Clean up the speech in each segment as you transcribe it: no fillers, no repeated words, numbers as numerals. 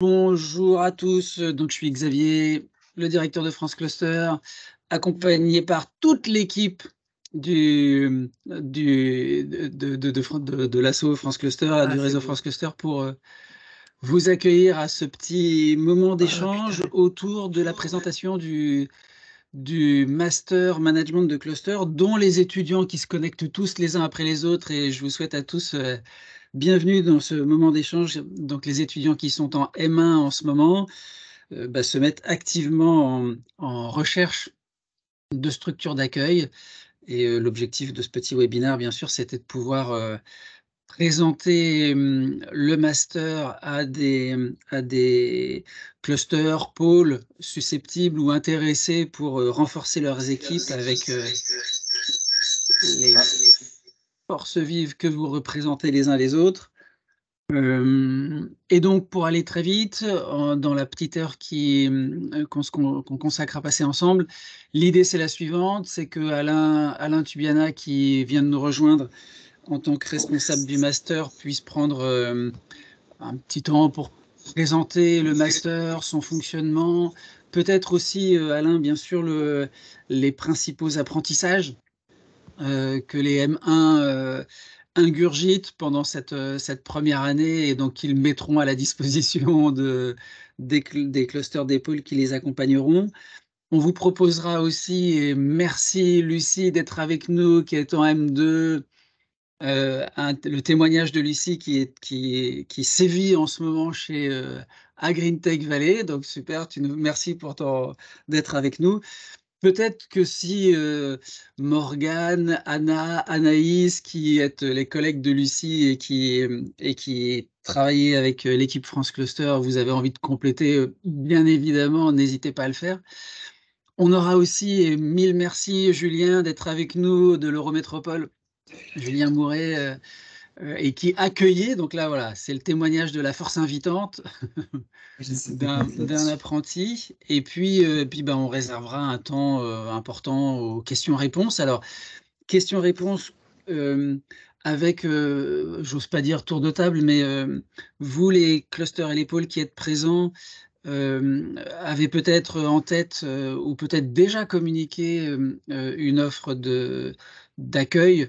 Bonjour à tous, donc je suis Xavier, le directeur de France Cluster, accompagné par toute l'équipe de l'asso France Cluster, Ah, du c'est réseau beau. France Cluster pour vous accueillir à ce petit moment Ah, d'échange putain. autour de la présentation du Master Management de Cluster, dont les étudiants qui se connectent tous les uns après les autres, et je vous souhaite à tous bienvenue dans ce moment d'échange. Donc les étudiants qui sont en M1 en ce moment se mettent activement en recherche de structures d'accueil. Et l'objectif de ce petit webinaire, bien sûr, c'était de pouvoir présenter le master à des clusters, pôles susceptibles ou intéressés pour renforcer leurs équipes avec les Ah, forces vives que vous représentez les uns les autres. Et donc, pour aller très vite, dans la petite heure qu'on consacre à passer ensemble, l'idée c'est la suivante, c'est que Alain Tubiana, qui vient de nous rejoindre en tant que responsable du master, puisse prendre un petit temps pour présenter le master, son fonctionnement, peut-être aussi, Alain, bien sûr, les principaux apprentissages que les M1 ingurgitent pendant cette première année, et donc qu'ils mettront à la disposition des clusters d'épaule qui les accompagneront. On vous proposera aussi, et merci Lucie d'être avec nous, qui est en M2, le témoignage de Lucie qui sévit en ce moment à Green Tech Valley. Donc super, merci d'être avec nous. Peut-être que si Morgane, Anna, Anaïs, qui êtes les collègues de Lucie et qui travaillez avec l'équipe France Cluster, vous avez envie de compléter, bien évidemment, n'hésitez pas à le faire. On aura aussi, et mille merci Julien d'être avec nous de l'Eurométropole, Julien Mouret, et qui accueillait, donc là voilà, c'est le témoignage de la force invitante j'essaie d'un là-dessus. apprenti. Et puis on réservera un temps important aux questions-réponses. Alors, questions-réponses avec, j'ose pas dire tour de table, mais vous, les clusters et les pôles qui êtes présents, avez peut-être en tête ou peut-être déjà communiqué une offre d'accueil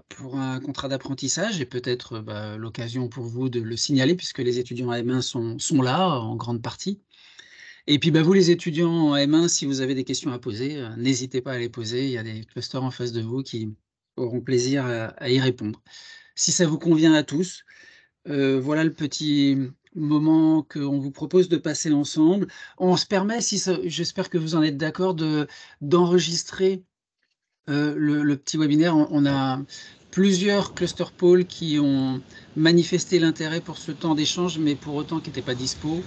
pour un contrat d'apprentissage, et peut-être l'occasion pour vous de le signaler puisque les étudiants à M1 sont là en grande partie. Et puis vous, les étudiants en M1, si vous avez des questions à poser, n'hésitez pas à les poser. Il y a des clusters en face de vous qui auront plaisir à y répondre. Si ça vous convient à tous, voilà le petit moment qu'on vous propose de passer ensemble. On se permet, j'espère que vous en êtes d'accord, d'enregistrer le petit webinaire. On a plusieurs cluster polls qui ont manifesté l'intérêt pour ce temps d'échange, mais pour autant qui n'étaient pas dispo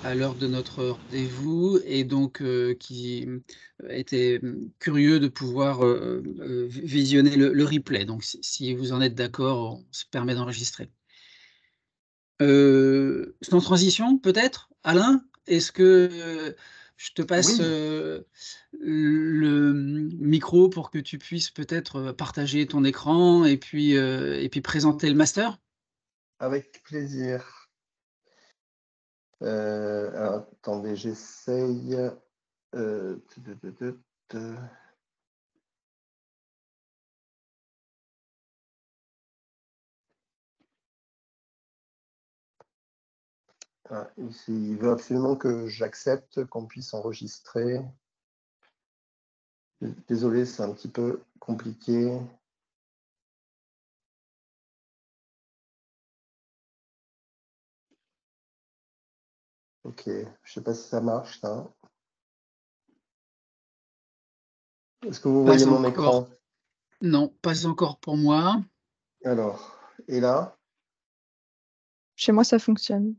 à l'heure de notre rendez-vous, et donc qui étaient curieux de pouvoir visionner le replay. Donc si vous en êtes d'accord, on se permet d'enregistrer. Sans transition, peut-être, Alain, est-ce que je te passe Oui, le micro pour que tu puisses peut-être partager ton écran et puis présenter le master? avec plaisir. Alors, attendez, j'essaye. Tu- tu- tu- tu- tu. Ah, ici, il veut absolument que j'accepte qu'on puisse enregistrer. Désolé, c'est un petit peu compliqué. Ok, je ne sais pas si ça marche, ça. Est-ce que vous voyez Pas mon encore. écran? Non, pas encore pour moi. Alors, et là? Chez moi, ça fonctionne.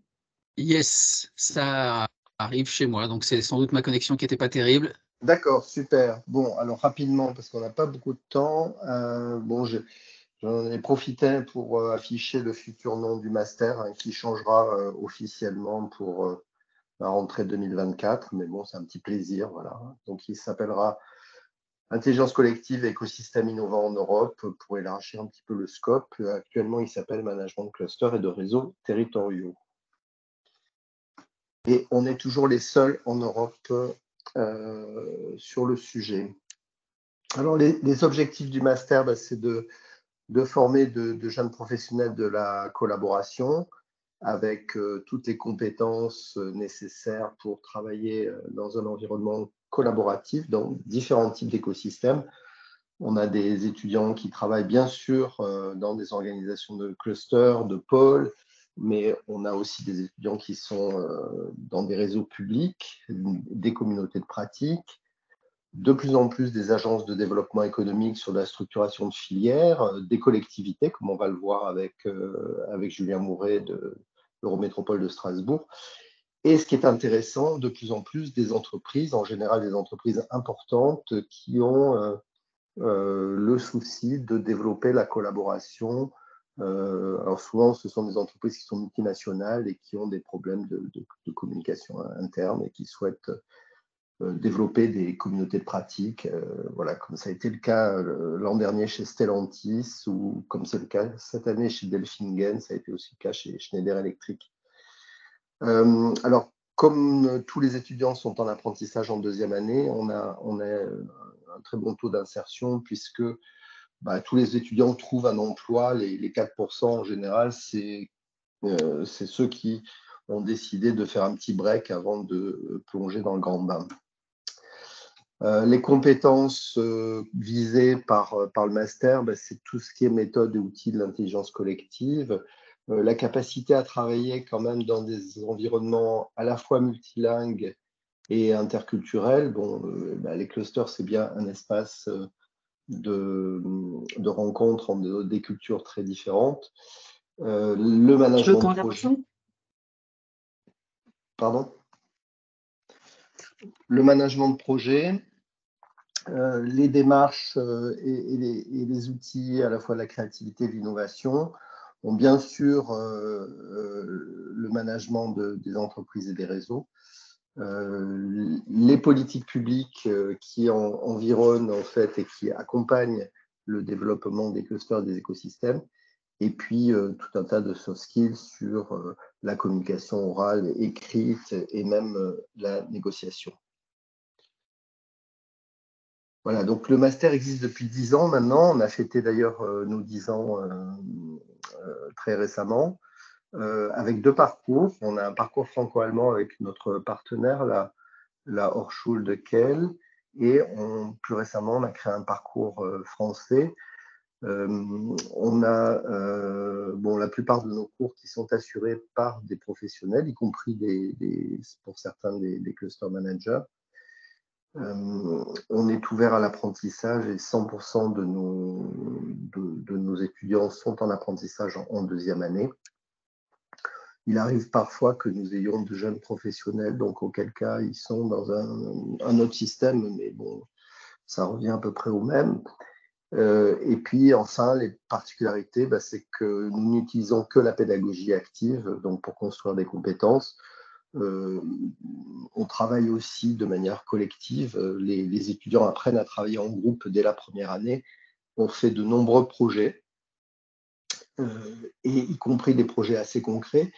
Yes, ça arrive chez moi, donc c'est sans doute ma connexion qui n'était pas terrible. D'accord, super. Bon, alors rapidement, parce qu'on n'a pas beaucoup de temps. Bon, j'en ai profité pour afficher le futur nom du master, hein, qui changera officiellement pour la rentrée 2024. Mais bon, c'est un petit plaisir, voilà. Donc, il s'appellera Intelligence collective et écosystème innovant en Europe, pour élargir un petit peu le scope. Actuellement, il s'appelle Management de clusters et de réseaux territoriaux. Et on est toujours les seuls en Europe sur le sujet. Alors, les objectifs du master, c'est de former de jeunes professionnels de la collaboration avec toutes les compétences nécessaires pour travailler dans un environnement collaboratif dans différents types d'écosystèmes. On a des étudiants qui travaillent bien sûr dans des organisations de clusters, de pôles, mais on a aussi des étudiants qui sont dans des réseaux publics, des communautés de pratique, de plus en plus des agences de développement économique sur la structuration de filières, des collectivités, comme on va le voir avec Julien Mouret de l'Eurométropole de Strasbourg. Et ce qui est intéressant, de plus en plus des entreprises, en général des entreprises importantes, qui ont le souci de développer la collaboration. Alors souvent, ce sont des entreprises qui sont multinationales et qui ont des problèmes de communication interne et qui souhaitent développer des communautés de pratique, voilà, comme ça a été le cas l'an dernier chez Stellantis ou comme c'est le cas cette année chez Delfingen, ça a été aussi le cas chez Schneider Electric. Alors, comme tous les étudiants sont en apprentissage en deuxième année, on a un très bon taux d'insertion puisque tous les étudiants trouvent un emploi. Les 4% en général, c'est ceux qui ont décidé de faire un petit break avant de plonger dans le grand bain. Les compétences visées par le master, c'est tout ce qui est méthode et outils de l'intelligence collective, la capacité à travailler quand même dans des environnements à la fois multilingues et interculturels. Bon, les clusters, c'est bien un espace de rencontres entre des cultures très différentes. Le management de projet. Pardon ? Le management de projet, les démarches et les outils, à la fois de la créativité et de l'innovation, ont bien sûr le management des entreprises et des réseaux, les politiques publiques qui environnent en fait et qui accompagnent le développement des clusters, des écosystèmes, et puis tout un tas de soft skills sur la communication orale, écrite et même la négociation. Voilà, donc le master existe depuis 10 ans maintenant. On a fêté d'ailleurs nos 10 ans très récemment, avec 2 parcours. On a un parcours franco-allemand avec notre partenaire, la Hochschule de Kiel, et plus récemment, on a créé un parcours français. On a la plupart de nos cours qui sont assurés par des professionnels, y compris pour certains des cluster managers. On est ouvert à l'apprentissage et 100% de nos étudiants sont en apprentissage en deuxième année. Il arrive parfois que nous ayons de jeunes professionnels, donc auquel cas ils sont dans un autre système, mais bon, ça revient à peu près au même. Et puis enfin, les particularités, c'est que nous n'utilisons que la pédagogie active, donc pour construire des compétences. On travaille aussi de manière collective. Les étudiants apprennent à travailler en groupe dès la première année. On fait de nombreux projets, et y compris des projets assez concrets.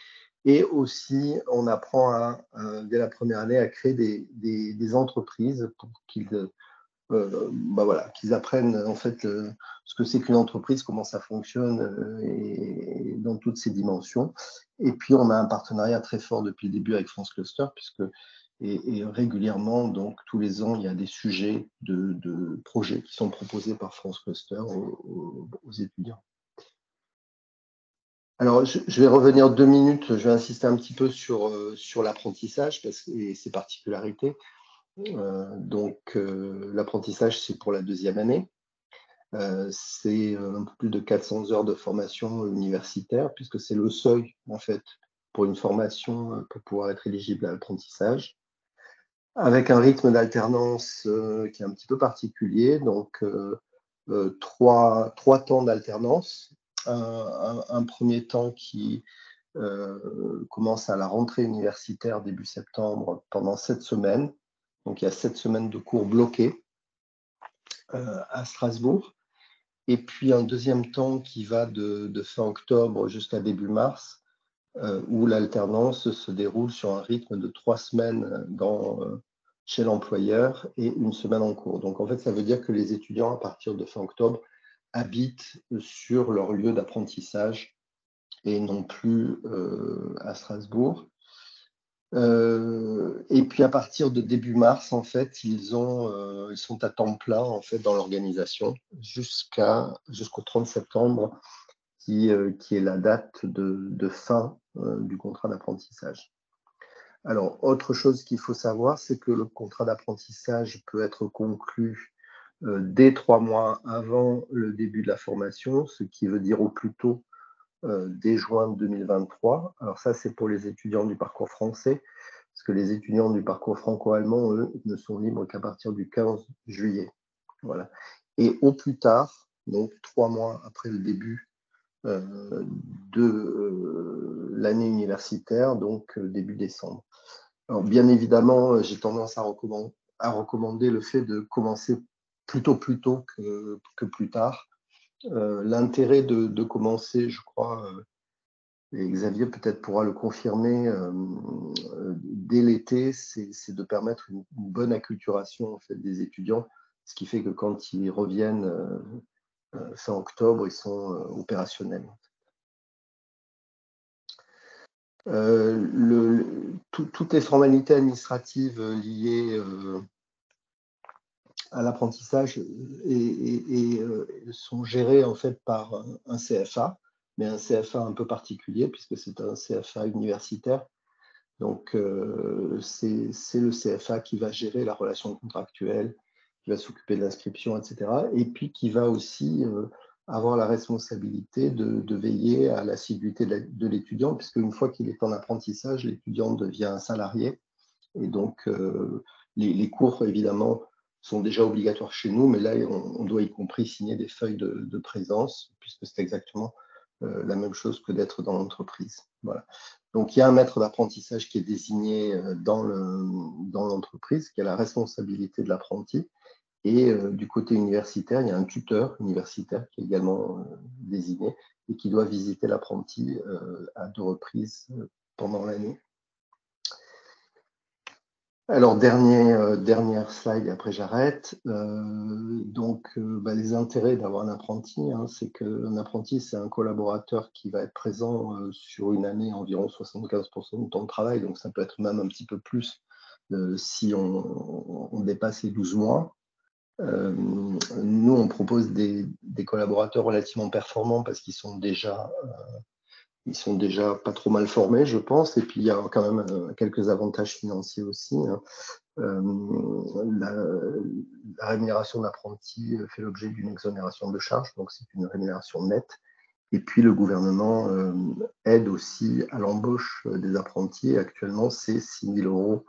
Et aussi, on apprend dès la première année à créer des entreprises pour qu'ils apprennent en fait ce que c'est qu'une entreprise, comment ça fonctionne et dans toutes ses dimensions. Et puis on a un partenariat très fort depuis le début avec France Cluster, et régulièrement, donc tous les ans, il y a des sujets de projets qui sont proposés par France Cluster aux étudiants. Alors, je vais revenir 2 minutes, je vais insister un petit peu sur l'apprentissage et ses particularités. L'apprentissage, c'est pour la deuxième année. C'est un peu plus de 400 heures de formation universitaire, puisque c'est le seuil, en fait, pour une formation pour pouvoir être éligible à l'apprentissage, avec un rythme d'alternance qui est un petit peu particulier, donc 3 temps d'alternance. Un premier temps qui commence à la rentrée universitaire début septembre pendant 7 semaines. Donc, il y a 7 semaines de cours bloqués à Strasbourg. Et puis, un deuxième temps qui va de fin octobre jusqu'à début mars, où l'alternance se déroule sur un rythme de 3 semaines chez l'employeur et 1 semaine en cours. Donc, en fait, ça veut dire que les étudiants, à partir de fin octobre, habitent sur leur lieu d'apprentissage et non plus à Strasbourg. Et puis, à partir de début mars, en fait, ils sont à temps plein en fait, dans l'organisation jusqu'au 30 septembre, qui est la date de fin du contrat d'apprentissage. Alors, autre chose qu'il faut savoir, c'est que le contrat d'apprentissage peut être conclu dès 3 mois avant le début de la formation, ce qui veut dire au plus tôt dès juin 2023. Alors ça, c'est pour les étudiants du parcours français, parce que les étudiants du parcours franco-allemand, eux, ne sont libres qu'à partir du 15 juillet. Voilà. Et au plus tard, donc 3 mois après le début de l'année universitaire, donc début décembre. Alors, bien évidemment, j'ai tendance à recommander le fait de commencer plutôt plus tôt que plus tard. L'intérêt de commencer, je crois, et Xavier peut-être pourra le confirmer, dès l'été, c'est de permettre une bonne acculturation en fait, des étudiants, ce qui fait que quand ils reviennent fin octobre, ils sont opérationnels. Toutes les formalités administratives liées à l'apprentissage sont gérées en fait par un CFA, mais un CFA un peu particulier puisque c'est un CFA universitaire. Donc, c'est le CFA qui va gérer la relation contractuelle, qui va s'occuper de l'inscription, etc. Et puis qui va aussi avoir la responsabilité de veiller à l'assiduité de l'étudiant, puisque une fois qu'il est en apprentissage, l'étudiant devient un salarié. Et donc, les cours, évidemment, sont déjà obligatoires chez nous, mais là, on doit y compris signer des feuilles de présence, puisque c'est exactement la même chose que d'être dans l'entreprise. Voilà. Donc, il y a un maître d'apprentissage qui est désigné dans l'entreprise, qui a la responsabilité de l'apprenti. Et du côté universitaire, il y a un tuteur universitaire qui est également désigné et qui doit visiter l'apprenti à 2 reprises pendant l'année. Alors, dernière slide, et après j'arrête. Les intérêts d'avoir un apprenti, hein, c'est qu'un apprenti, c'est un collaborateur qui va être présent sur une année environ 75% du temps de travail, donc ça peut être même un petit peu plus si on dépasse les 12 mois. Nous, on propose des collaborateurs relativement performants parce qu'ils sont déjà pas trop mal formés, je pense, et puis il y a quand même quelques avantages financiers aussi. Hein. La rémunération d'apprenti fait l'objet d'une exonération de charges, donc c'est une rémunération nette. Et puis le gouvernement aide aussi à l'embauche des apprentis. Actuellement, c'est 6 000 €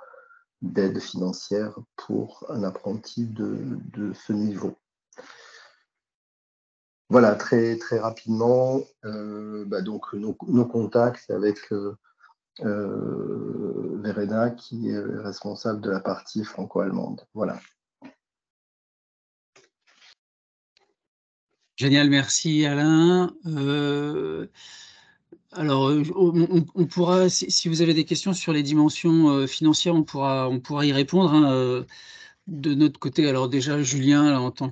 d'aide financière pour un apprenti de ce niveau. Voilà, très, très rapidement, donc nos contacts avec Verena, qui est responsable de la partie franco-allemande. Voilà. Génial, merci Alain. Alors, on pourra, si vous avez des questions sur les dimensions financières, on pourra y répondre. Hein, de notre côté, alors déjà, Julien, là, en tant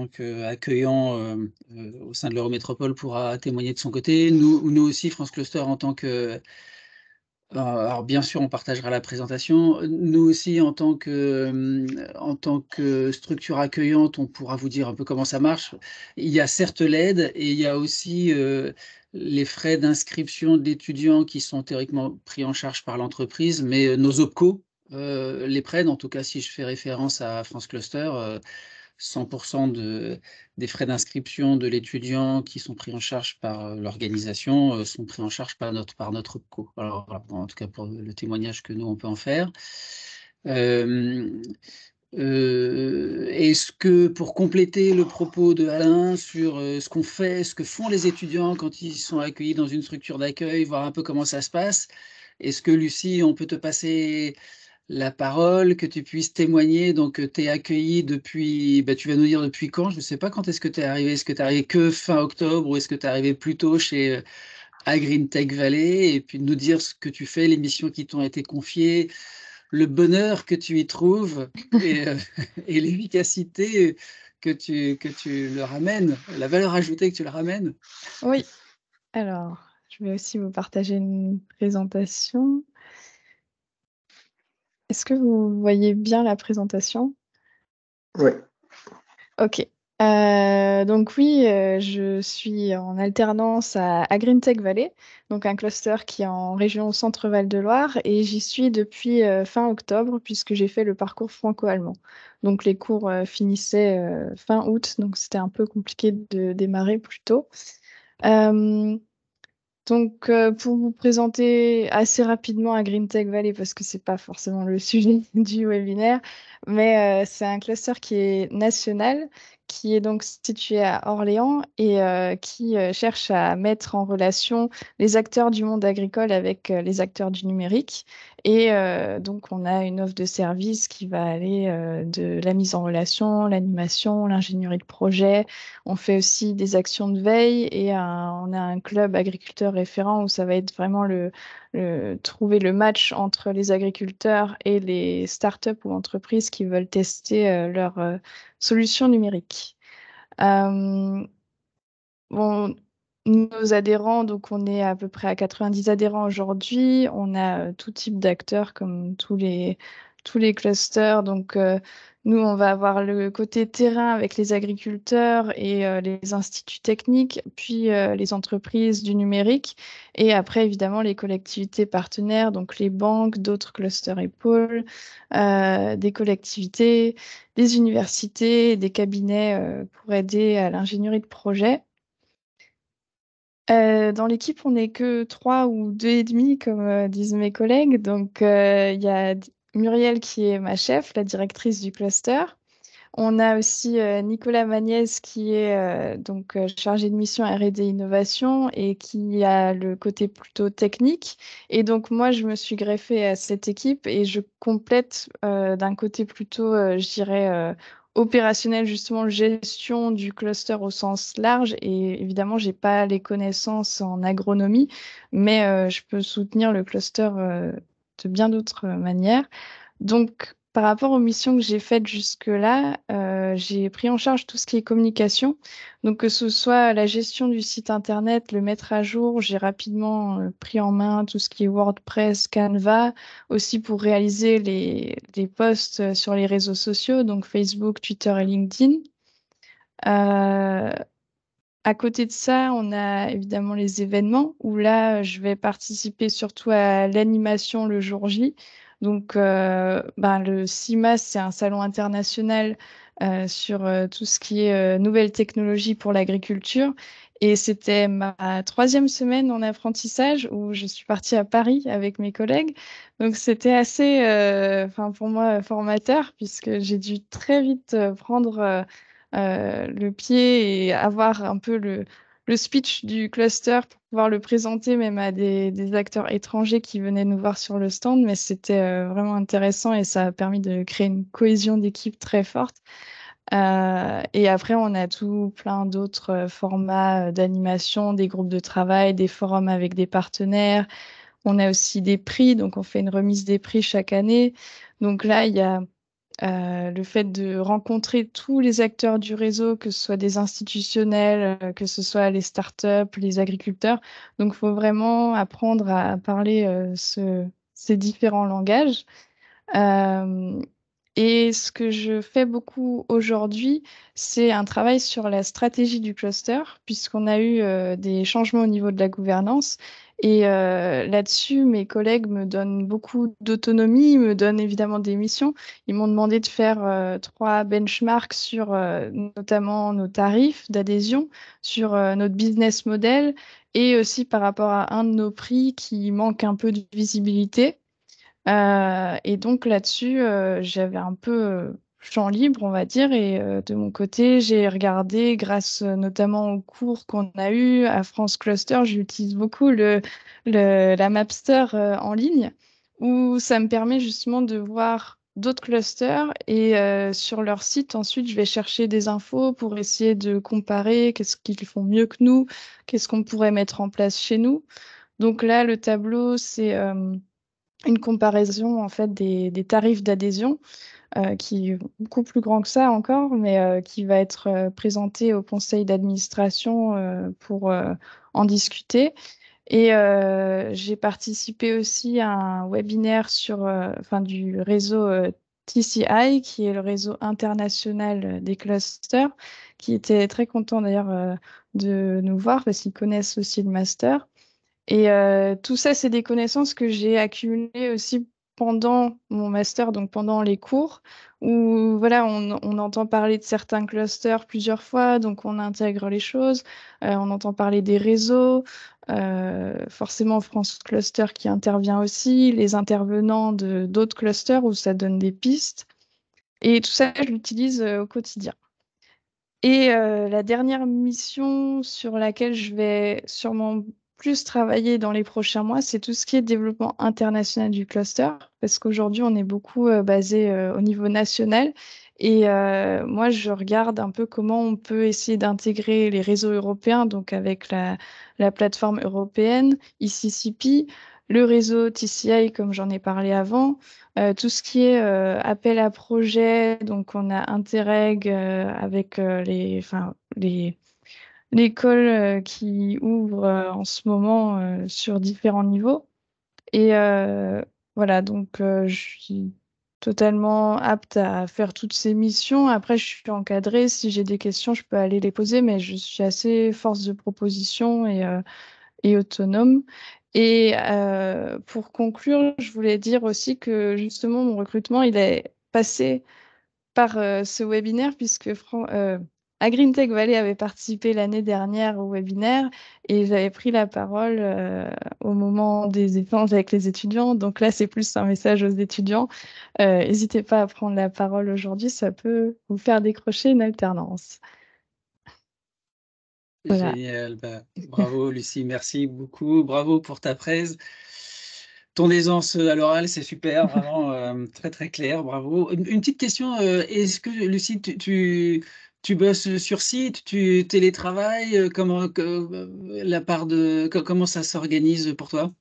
qu'accueillant au sein de l'Eurométropole, pourra témoigner de son côté. Nous aussi, France Cluster, en tant que... Alors, bien sûr, on partagera la présentation. Nous aussi, en tant que structure accueillante, on pourra vous dire un peu comment ça marche. Il y a certes l'aide et il y a aussi les frais d'inscription d'étudiants qui sont théoriquement pris en charge par l'entreprise, mais nos OPCO les prennent. En tout cas, si je fais référence à France Cluster, 100% des frais d'inscription de l'étudiant qui sont pris en charge par l'organisation sont pris en charge par notre OPCO. Alors, voilà, en tout cas, pour le témoignage que nous, on peut en faire. Est-ce que, pour compléter le propos de Alain sur ce qu'on fait, ce que font les étudiants quand ils sont accueillis dans une structure d'accueil, voir un peu comment ça se passe, est-ce que, Lucie, on peut te passer la parole, que tu puisses témoigner? Donc, tu es accueilli depuis, tu vas nous dire depuis quand, je ne sais pas quand est-ce que tu es arrivé. Est-ce que tu es arrivé que fin octobre ou est-ce que tu es arrivé plus tôt chez à Green Tech Valley et puis de nous dire ce que tu fais, les missions qui t'ont été confiées, le bonheur que tu y trouves et, et l'efficacité que tu leur amènes, la valeur ajoutée que tu leur amènes. Oui, alors, je vais aussi vous partager une présentation. Est-ce que vous voyez bien la présentation? Oui. Ok. Donc oui, je suis en alternance à Green Tech Valley, donc un cluster qui est en région Centre-Val de Loire, et j'y suis depuis fin octobre puisque j'ai fait le parcours franco-allemand. Donc les cours finissaient fin août, donc c'était un peu compliqué de démarrer plus tôt. Euh, donc, pour vous présenter assez rapidement à Green Tech Valley, parce que c'est pas forcément le sujet du webinaire, mais c'est un cluster qui est national, qui est donc situé à Orléans et qui cherche à mettre en relation les acteurs du monde agricole avec les acteurs du numérique. Et donc, on a une offre de service qui va aller de la mise en relation, l'animation, l'ingénierie de projet. On fait aussi des actions de veille et on a un club agriculteur référent où ça va être vraiment trouver le match entre les agriculteurs et les startups ou entreprises qui veulent tester leurs solutions numériques. Euh, bon, nos adhérents, donc on est à peu près à 90 adhérents aujourd'hui. On a tout type d'acteurs comme tous les clusters. Donc, nous, on va avoir le côté terrain avec les agriculteurs et les instituts techniques, puis les entreprises du numérique. Et après, évidemment, les collectivités partenaires, donc les banques, d'autres clusters et pôles, des collectivités, des universités, des cabinets pour aider à l'ingénierie de projet. Dans l'équipe, on n'est que trois ou deux et demi, comme disent mes collègues. Donc, il y a Muriel qui est ma chef, la directrice du cluster. On a aussi Nicolas Magnès qui est chargé de mission R&D Innovation et qui a le côté plutôt technique. Et donc moi, je me suis greffée à cette équipe et je complète d'un côté plutôt, je dirais, opérationnel, justement, gestion du cluster au sens large. Et évidemment, j'ai pas les connaissances en agronomie, mais je peux soutenir le cluster de bien d'autres manières. Donc, par rapport aux missions que j'ai faites jusque-là, j'ai pris en charge tout ce qui est communication. Donc, que ce soit la gestion du site internet, le mettre à jour, j'ai rapidement pris en main tout ce qui est WordPress, Canva, aussi pour réaliser les posts sur les réseaux sociaux, donc Facebook, Twitter et LinkedIn. Euh, à côté de ça, on a évidemment les événements où là, je vais participer surtout à l'animation le jour J. Donc, le CIMA, c'est un salon international sur tout ce qui est nouvelles technologies pour l'agriculture. Et c'était ma troisième semaine en apprentissage où je suis partie à Paris avec mes collègues. Donc, c'était assez, pour moi, formateur puisque j'ai dû très vite prendre le pied et avoir un peu le speech du cluster pour pouvoir le présenter même à des acteurs étrangers qui venaient nous voir sur le stand. Mais c'était vraiment intéressant et ça a permis de créer une cohésion d'équipe très forte. Et après, on a tout plein d'autres formats d'animation, des groupes de travail, des forums avec des partenaires. On a aussi des prix, donc on fait une remise des prix chaque année. Donc là, il y a le fait de rencontrer tous les acteurs du réseau, que ce soit des institutionnels, que ce soit les startups, les agriculteurs. Donc, il faut vraiment apprendre à parler ces différents langages. Euh, et ce que je fais beaucoup aujourd'hui, c'est un travail sur la stratégie du cluster, puisqu'on a eu des changements au niveau de la gouvernance. Et là-dessus, mes collègues me donnent beaucoup d'autonomie, me donnent évidemment des missions. Ils m'ont demandé de faire trois benchmarks sur notamment nos tarifs d'adhésion, sur notre business model et aussi par rapport à un de nos prix qui manque un peu de visibilité. Et donc là-dessus, j'avais un peu champ libre, on va dire. Et de mon côté, j'ai regardé, grâce notamment aux cours qu'on a eus à France Cluster, j'utilise beaucoup la Mapster en ligne, où ça me permet justement de voir d'autres clusters et sur leur site, ensuite, je vais chercher des infos pour essayer de comparer qu'est-ce qu'ils font mieux que nous, qu'est-ce qu'on pourrait mettre en place chez nous. Donc là, le tableau, c'est une comparaison en fait des tarifs d'adhésion qui est beaucoup plus grand que ça encore, mais qui va être présenté au conseil d'administration pour en discuter. Et j'ai participé aussi à un webinaire sur, enfin, du réseau TCI, qui est le réseau international des clusters, qui était très content d'ailleurs de nous voir parce qu'ils connaissent aussi le master. Et tout ça, c'est des connaissances que j'ai accumulées aussi pendant mon master, donc pendant les cours, où voilà, on entend parler de certains clusters plusieurs fois, donc on intègre les choses, on entend parler des réseaux, forcément France Cluster qui intervient aussi, les intervenants de d'autres clusters où ça donne des pistes. Et tout ça, je l'utilise au quotidien. Et la dernière mission sur laquelle je vais sûrement plus travailler dans les prochains mois, c'est tout ce qui est développement international du cluster, parce qu'aujourd'hui, on est beaucoup basé au niveau national. Et moi, je regarde un peu comment on peut essayer d'intégrer les réseaux européens, donc avec la plateforme européenne, ICCP, le réseau TCI, comme j'en ai parlé avant, tout ce qui est appel à projet, donc on a Interreg avec l'école qui ouvre en ce moment sur différents niveaux. Et voilà, donc je suis totalement apte à faire toutes ces missions. Après, je suis encadrée. Si j'ai des questions, je peux aller les poser, mais je suis assez force de proposition et autonome. Et pour conclure, je voulais dire aussi que justement, mon recrutement, il est passé par ce webinaire puisque Agrintech Valley avait participé l'année dernière au webinaire et j'avais pris la parole au moment des échanges avec les étudiants. Donc là, c'est plus un message aux étudiants. N'hésitez pas à prendre la parole aujourd'hui, ça peut vous faire décrocher une alternance. Voilà. Génial. Bah, bravo, Lucie. Merci beaucoup. Bravo pour ta presse. Ton aisance à l'oral, c'est super, vraiment très très clair. Bravo. Une petite question. Est-ce que, Lucie, tu bosses sur site, tu télétravailles, comment ça s'organise pour toi?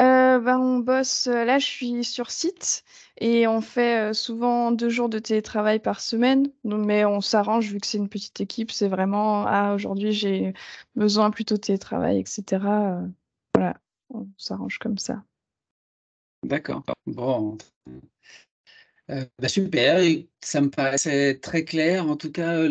On bosse, là je suis sur site et on fait souvent 2 jours de télétravail par semaine. Donc, mais on s'arrange vu que c'est une petite équipe, c'est vraiment ah aujourd'hui j'ai besoin plutôt de télétravail, etc. Voilà, on s'arrange comme ça. D'accord. Bon, super, et ça me paraissait très clair. En tout cas,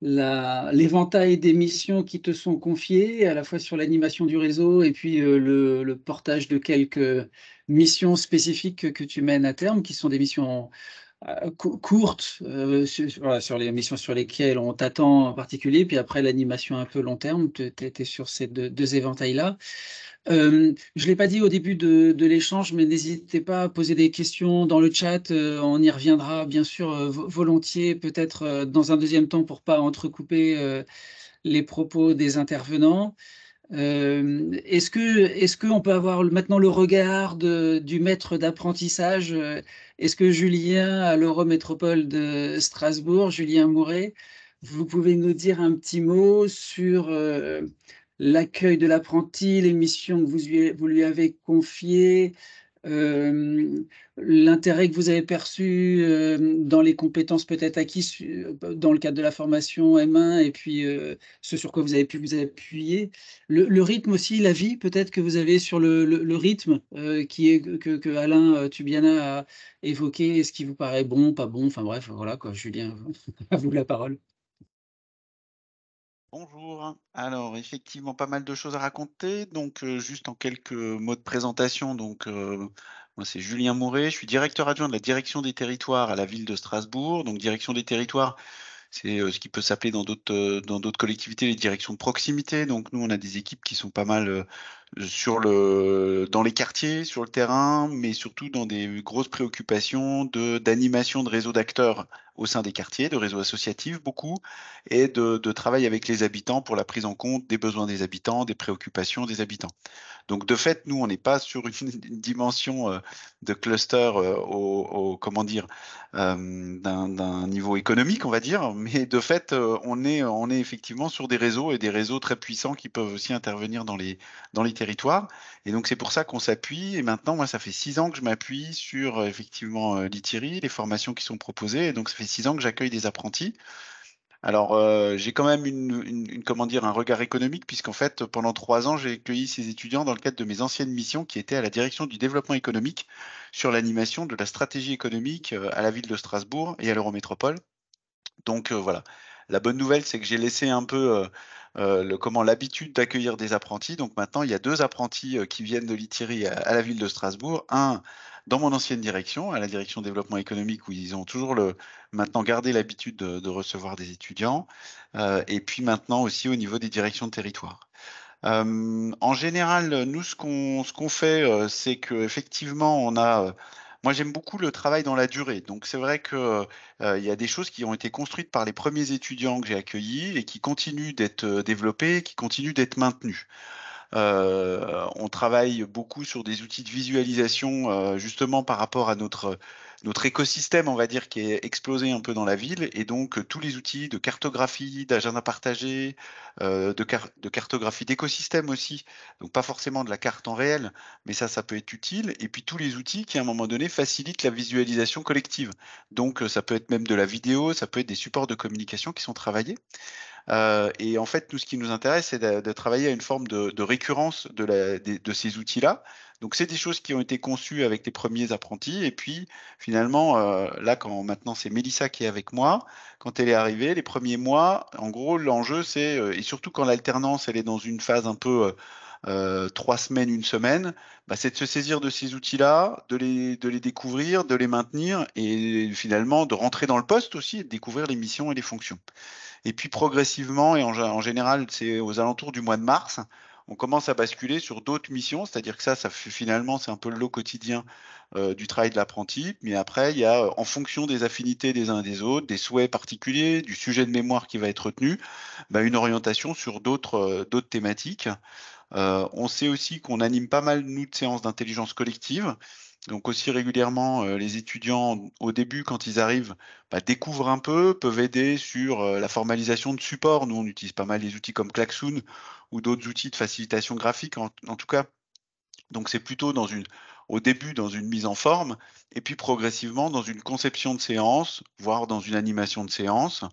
l'éventail des missions qui te sont confiées, à la fois sur l'animation du réseau et puis le portage de quelques missions spécifiques que tu mènes à terme, qui sont des missions courtes, voilà, sur les missions sur lesquelles on t'attend en particulier, puis après l'animation un peu long terme, tu étais sur ces deux éventails-là. Je ne l'ai pas dit au début de l'échange, mais n'hésitez pas à poser des questions dans le chat. On y reviendra bien sûr volontiers, peut-être dans un deuxième temps pour ne pas entrecouper les propos des intervenants. Est-ce qu'on peut avoir maintenant le regard du maître d'apprentissage? Est-ce que Julien, à l'Eurométropole de Strasbourg, Julien Mouret, vous pouvez nous dire un petit mot sur l'accueil de l'apprenti, les missions que vous lui avez confiées, euh, l'intérêt que vous avez perçu dans les compétences peut-être acquises dans le cadre de la formation M1 et puis ce sur quoi vous avez pu vous appuyer. Le rythme aussi, la vie peut-être que vous avez sur le rythme que Alain Tubiana a évoqué. Est-ce qui vous paraît bon, pas bon? Enfin bref, voilà quoi, Julien, à vous la parole. Bonjour. Alors effectivement, pas mal de choses à raconter. Donc, juste en quelques mots de présentation, donc, moi c'est Julien Mouret, je suis directeur adjoint de la direction des territoires à la ville de Strasbourg. Donc direction des territoires, c'est, ce qui peut s'appeler dans d'autres collectivités les directions de proximité. Donc nous, on a des équipes qui sont pas mal, dans les quartiers, sur le terrain, mais surtout dans des grosses préoccupations d'animation de réseaux d'acteurs au sein des quartiers, de réseaux associatifs beaucoup, et de travail avec les habitants pour la prise en compte des besoins des habitants, des préoccupations des habitants. Donc, de fait, nous, on n'est pas sur une dimension de cluster comment dire, d'un niveau économique, on va dire, mais de fait, on est effectivement sur des réseaux et des réseaux très puissants qui peuvent aussi intervenir dans les territoires. Et donc, c'est pour ça qu'on s'appuie. Et maintenant, moi, ça fait 6 ans que je m'appuie sur effectivement l'ITIRI, les formations qui sont proposées. Et donc, ça fait 6 ans que j'accueille des apprentis. Alors, j'ai quand même comment dire, un regard économique, puisqu'en fait, pendant 3 ans, j'ai accueilli ces étudiants dans le cadre de mes anciennes missions qui étaient à la direction du développement économique sur l'animation de la stratégie économique à la ville de Strasbourg et à l'Eurométropole. Donc voilà. La bonne nouvelle, c'est que j'ai laissé un peu l'habitude d'accueillir des apprentis. Donc maintenant, il y a 2 apprentis qui viennent de l'ITIRI à la ville de Strasbourg. Un dans mon ancienne direction, à la direction développement économique, où ils ont toujours maintenant gardé l'habitude de recevoir des étudiants. Et puis maintenant aussi au niveau des directions de territoire. En général, nous, ce qu'on fait, c'est qu'effectivement, moi, j'aime beaucoup le travail dans la durée. Donc, c'est vrai que, il y a des choses qui ont été construites par les premiers étudiants que j'ai accueillis et qui continuent d'être développées, qui continuent d'être maintenues. On travaille beaucoup sur des outils de visualisation, justement par rapport à notre écosystème, on va dire, qui est explosé un peu dans la ville. Et donc, tous les outils de cartographie, d'agenda partagé, de cartographie d'écosystème aussi. Donc, pas forcément de la carte en réel, mais ça peut être utile. Et puis, tous les outils qui, à un moment donné, facilitent la visualisation collective. Donc, ça peut être même de la vidéo, ça peut être des supports de communication qui sont travaillés. Et en fait, nous, ce qui nous intéresse, c'est de travailler à une forme de récurrence de ces outils-là. Donc, c'est des choses qui ont été conçues avec les premiers apprentis. Et puis, finalement, là, maintenant c'est Mélissa qui est avec moi, quand elle est arrivée, les premiers mois, en gros, l'enjeu, c'est, et surtout quand l'alternance, elle est dans une phase un peu 3 semaines, une semaine, bah, c'est de se saisir de ces outils-là, de les découvrir, de les maintenir et finalement de rentrer dans le poste aussi et de découvrir les missions et les fonctions. Et puis progressivement, et en général, c'est aux alentours du mois de mars, on commence à basculer sur d'autres missions, c'est-à-dire que ça fait finalement, c'est un peu le lot quotidien du travail de l'apprenti. Mais après, il y a, en fonction des affinités des uns et des autres, des souhaits particuliers, du sujet de mémoire qui va être retenu, bah, une orientation sur d'autres thématiques. On sait aussi qu'on anime pas mal, nous, de séances d'intelligence collective. Donc aussi régulièrement, les étudiants, au début, quand ils arrivent, bah, découvrent un peu, peuvent aider sur la formalisation de supports. Nous, on utilise pas mal les outils comme Klaxoon ou d'autres outils de facilitation graphique, en tout cas. Donc c'est plutôt au début dans une mise en forme, et puis progressivement dans une conception de séance, voire dans une animation de séance.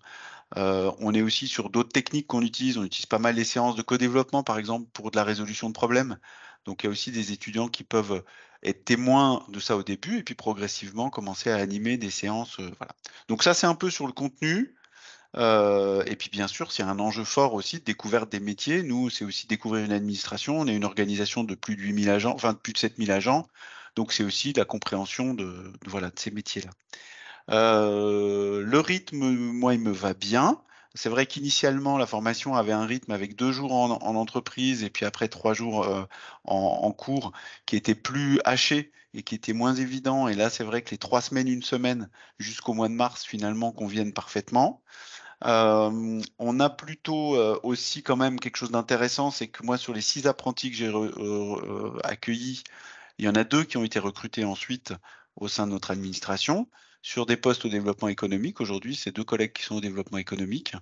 On est aussi sur d'autres techniques qu'on utilise. On utilise pas mal les séances de co-développement, par exemple, pour de la résolution de problèmes. Donc, il y a aussi des étudiants qui peuvent être témoins de ça au début et puis progressivement commencer à animer des séances. Voilà. Donc, ça, c'est un peu sur le contenu. Et puis, bien sûr, c'est un enjeu fort aussi de découverte des métiers. Nous, c'est aussi découvrir une administration. On est une organisation de plus de 8000 agents, enfin de plus de 7000 agents. Donc, c'est aussi de la compréhension voilà, de ces métiers-là. Le rythme, moi, il me va bien. C'est vrai qu'initialement, la formation avait un rythme avec 2 jours en entreprise et puis après 3 jours en cours qui était plus haché et qui était moins évident. Et là, c'est vrai que les 3 semaines, une semaine jusqu'au mois de mars, finalement, conviennent parfaitement. On a plutôt aussi quand même quelque chose d'intéressant, c'est que moi, sur les 6 apprentis que j'ai accueillis, il y en a 2 qui ont été recrutés ensuite au sein de notre administration sur des postes au développement économique. Aujourd'hui, c'est 2 collègues qui sont au développement économique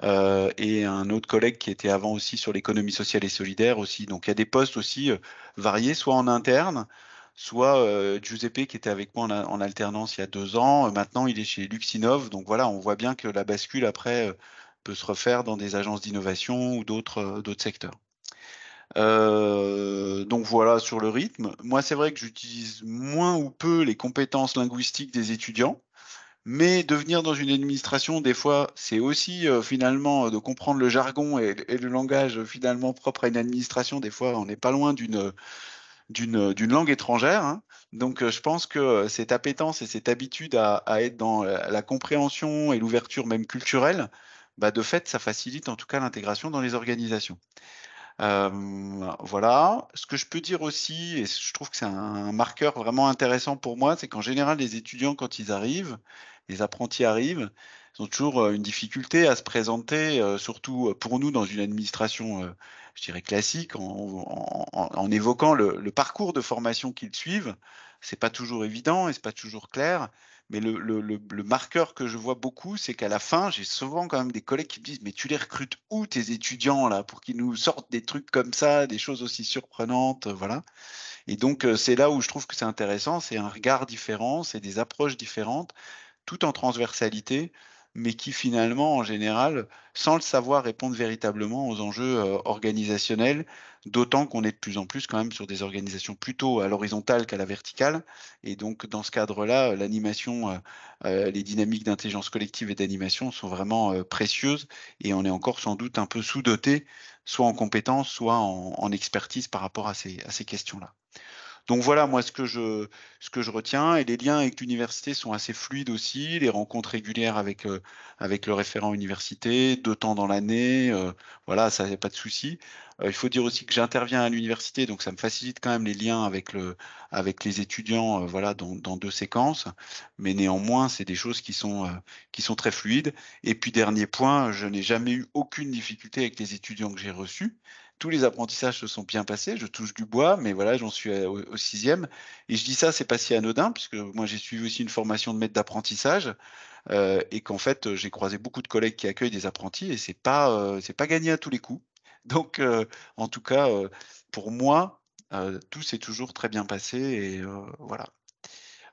et un autre collègue qui était avant aussi sur l'économie sociale et solidaire aussi. Donc, il y a des postes aussi variés, soit en interne, soit Giuseppe qui était avec moi en alternance il y a 2 ans. Maintenant, il est chez Luxinov. Donc, voilà, on voit bien que la bascule après peut se refaire dans des agences d'innovation ou d'autres secteurs. Donc voilà sur le rythme. Moi, c'est vrai que j'utilise moins ou peu les compétences linguistiques des étudiants, mais devenir dans une administration, des fois, c'est aussi finalement de comprendre le jargon et le langage finalement propre à une administration. Des fois, on n'est pas loin d'une langue étrangère, hein. Donc, je pense que cette appétence et cette habitude à être dans la compréhension et l'ouverture même culturelle, bah, de fait, ça facilite en tout cas l'intégration dans les organisations. Voilà. Ce que je peux dire aussi, et je trouve que c'est un marqueur vraiment intéressant pour moi, c'est qu'en général, les étudiants, quand ils arrivent, les apprentis arrivent, ils ont toujours une difficulté à se présenter, surtout pour nous dans une administration, je dirais classique, en évoquant le parcours de formation qu'ils suivent. C'est pas toujours évident et c'est pas toujours clair. Mais le marqueur que je vois beaucoup, c'est qu'à la fin, j'ai souvent quand même des collègues qui me disent: «Mais tu les recrutes où tes étudiants là, pour qu'ils nous sortent des trucs comme ça, des choses aussi surprenantes?» Voilà. Et donc, c'est là où je trouve que c'est intéressant, c'est un regard différent, c'est des approches différentes, tout en transversalité, mais qui finalement, en général, sans le savoir, répondent véritablement aux enjeux, organisationnels. D'autant qu'on est de plus en plus quand même sur des organisations plutôt à l'horizontale qu'à la verticale et donc dans ce cadre-là, l'animation, les dynamiques d'intelligence collective et d'animation sont vraiment, précieuses et on est encore sans doute un peu sous-dotés, soit en compétences, soit en expertise par rapport à ces questions-là. Donc voilà, moi, ce que je retiens et les liens avec l'université sont assez fluides aussi, les rencontres régulières avec le référent université, 2 temps dans l'année, voilà, ça, y a pas de souci. Il faut dire aussi que j'interviens à l'université, donc ça me facilite quand même les liens avec les étudiants, voilà, dans 2 séquences. Mais néanmoins, c'est des choses qui sont très fluides. Et puis dernier point, je n'ai jamais eu aucune difficulté avec les étudiants que j'ai reçus. Tous les apprentissages se sont bien passés, je touche du bois, mais voilà, j'en suis au 6e et je dis ça, c'est pas si anodin puisque moi j'ai suivi aussi une formation de maître d'apprentissage, et qu'en fait, j'ai croisé beaucoup de collègues qui accueillent des apprentis et c'est pas gagné à tous les coups. Donc en tout cas, pour moi, tout s'est toujours très bien passé et voilà.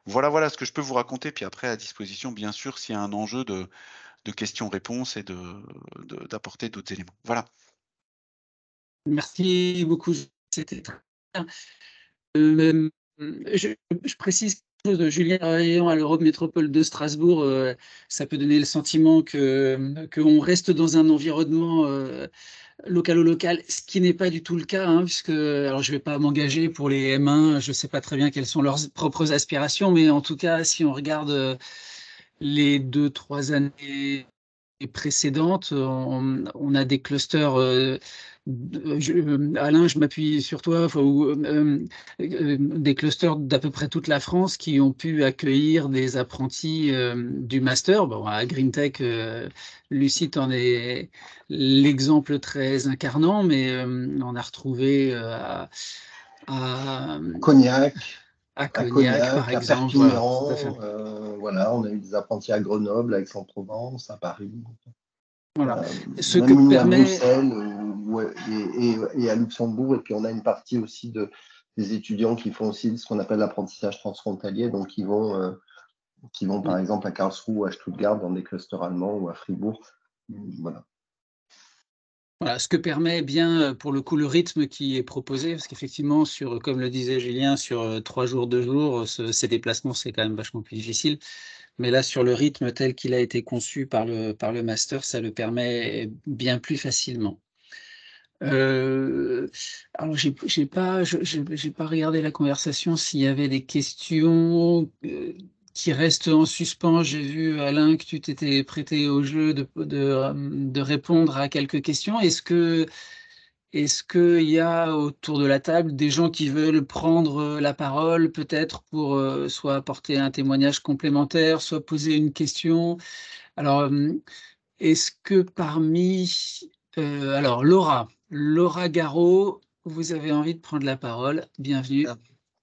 Voilà ce que je peux vous raconter, puis après à disposition, bien sûr, s'il y a un enjeu de questions-réponses et d'apporter d'autres éléments. Voilà. Merci beaucoup, c'était très bien. Hem, je précise quelque chose, Julien, travaillant à l'Europe Métropole de Strasbourg, ça peut donner le sentiment que, qu'on reste dans un environnement, localo-local, ce qui n'est pas du tout le cas, hein, puisque alors je ne vais pas m'engager pour les M1, je ne sais pas très bien quelles sont leurs propres aspirations, mais en tout cas, si on regarde, les 2-3 années précédentes, on a des clusters, Alain, je m'appuie sur toi, enfin, des clusters d'à peu près toute la France qui ont pu accueillir des apprentis du master. Bon, à GreenTech, Lucie en est l'exemple très incarnant, mais on a retrouvé à, Cognac, à à Cognac, par Cognac, à exemple. Voilà, tout à fait. Perpignan, voilà, on a eu des apprentis à Grenoble, à Aix-en-Provence, à Paris, Voilà. Ce que même à permet Bruxelles et à Luxembourg. Et puis on a une partie aussi des étudiants qui font aussi ce qu'on appelle l'apprentissage transfrontalier, donc qui vont par exemple à Karlsruhe ou à Stuttgart dans des clusters allemands ou à Fribourg. Voilà. Voilà, ce que permet bien, pour le coup, le rythme qui est proposé, parce qu'effectivement, comme le disait Julien, sur 3 jours, 2 jours, ces déplacements, c'est quand même vachement plus difficile. Mais là, sur le rythme tel qu'il a été conçu par le master, ça le permet bien plus facilement. Alors j'ai pas regardé la conversation s'il y avait des questions, qui restent en suspens. J'ai vu, Alain, que tu t'étais prêté au jeu de répondre à quelques questions. Est-ce qu'il y a autour de la table des gens qui veulent prendre, la parole peut-être pour, soit apporter un témoignage complémentaire, soit poser une question? Alors, est-ce que alors Laura Garot, vous avez envie de prendre la parole? Bienvenue. Ah,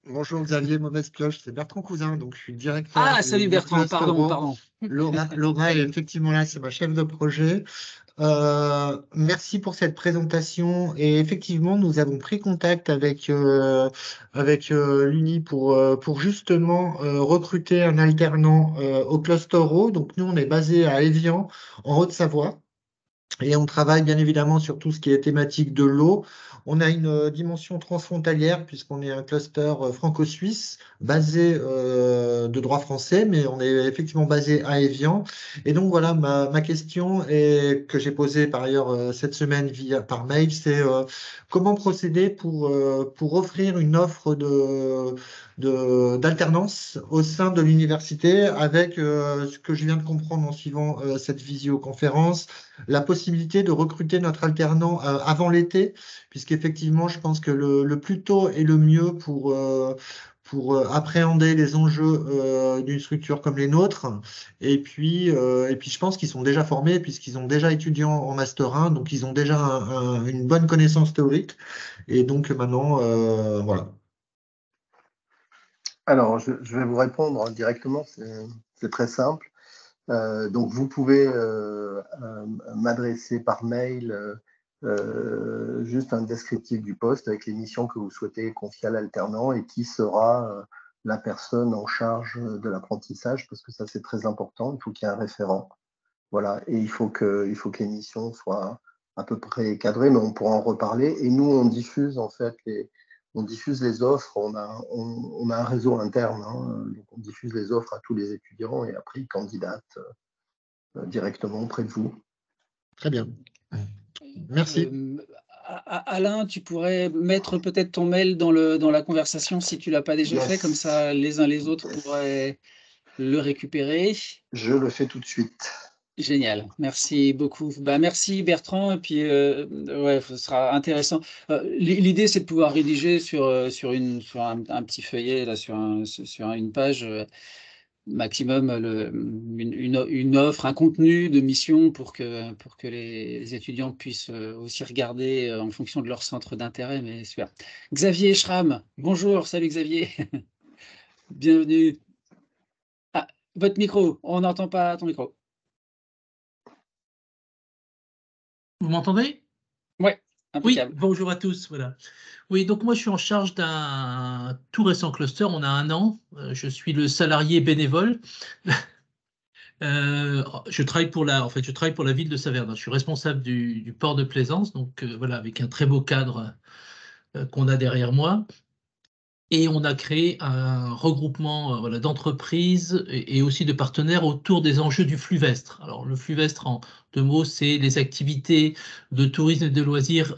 bonjour Xavier, mauvaise pioche, c'est Bertrand Cousin, donc je suis directeur Ah, salut du Bertrand, cluster pardon, Euro. pardon. Laura est effectivement là, c'est ma chef de projet. Merci pour cette présentation. Et effectivement, nous avons pris contact avec l'Uni pour justement recruter un alternant au cluster Euro. Donc nous, on est basé à Évian, en Haute-Savoie. Et on travaille bien évidemment sur tout ce qui est thématique de l'eau. On a une dimension transfrontalière puisqu'on est un cluster franco-suisse basé de droit français, mais on est effectivement basé à Évian. Et donc voilà, ma question que j'ai posée par ailleurs cette semaine par mail, c'est comment procéder pour offrir une offre d'alternance au sein de l'université avec ce que je viens de comprendre en suivant cette visioconférence, la possibilité de recruter notre alternant avant l'été, puisqu'effectivement, je pense que le plus tôt est le mieux pour appréhender les enjeux d'une structure comme les nôtres. Et puis je pense qu'ils sont déjà formés puisqu'ils ont déjà étudié en Master 1, donc ils ont déjà une bonne connaissance théorique. Et donc maintenant, voilà. Alors, je vais vous répondre directement, c'est très simple. Donc, vous pouvez m'adresser par mail juste un descriptif du poste avec les missions que vous souhaitez confier à l'alternant et qui sera la personne en charge de l'apprentissage, parce que ça, c'est très important. Il faut qu'il y ait un référent. Voilà, et il faut que les missions soient à peu près cadrées, mais on pourra en reparler. Et nous, on diffuse en fait les offres. On a un réseau interne, hein, donc on diffuse les offres à tous les étudiants et après ils candidatent directement auprès de vous. Très bien. Merci. Alain, tu pourrais mettre peut-être ton mail dans la conversation si tu ne l'as pas déjà fait, comme ça les uns les autres pourraient le récupérer. Je le fais tout de suite. Génial, merci beaucoup. Merci Bertrand, et puis ouais, ce sera intéressant. L'idée, c'est de pouvoir rédiger sur un petit feuillet, là, sur une page maximum, une offre, un contenu de mission pour que les étudiants puissent aussi regarder en fonction de leur centre d'intérêt. Mais super. Xavier Schramm, bonjour, salut Xavier. Bienvenue. Ah, votre micro, on n'entend pas ton micro. Vous m'entendez? Oui, oui, impeccable. Bonjour à tous. Voilà. Oui, donc moi je suis en charge d'un tout récent cluster, on a 1 an. Je suis le salarié bénévole. Je travaille pour la ville de Saverne. Je suis responsable du port de plaisance, donc voilà, avec un très beau cadre qu'on a derrière moi. Et on a créé un regroupement voilà, d'entreprises et aussi de partenaires autour des enjeux du Fluvestre. Alors, le Fluvestre, en 2 mots, c'est les activités de tourisme et de loisirs,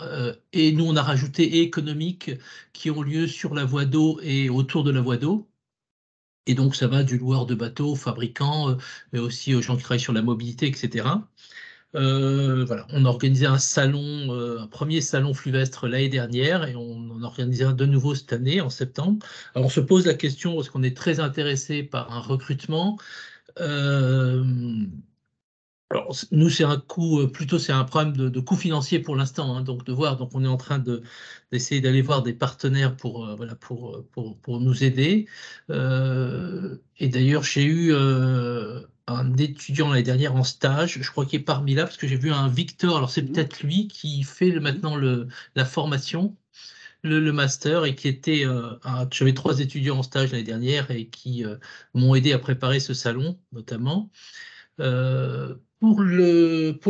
et nous, on a rajouté et économiques qui ont lieu sur la voie d'eau et autour de la voie d'eau. Et donc, ça va du loueur de bateaux, fabricants, mais aussi aux gens qui travaillent sur la mobilité, etc. Voilà, on a organisé un premier salon Fluvestre l'année dernière et on en a organisé un de nouveau cette année en septembre. Alors on se pose la question parce qu'on est très intéressé par un recrutement. Alors nous c'est un coût plutôt c'est un problème de coût financier pour l'instant, hein, donc on est en train d'essayer d'aller voir des partenaires pour nous aider. Et d'ailleurs j'ai eu un étudiant l'année dernière en stage, je crois qu'il est parmi là parce que j'ai vu un Victor, alors c'est peut-être lui qui fait maintenant la formation, le master, et qui était j'avais 3 étudiants en stage l'année dernière et qui m'ont aidé à préparer ce salon notamment. Pour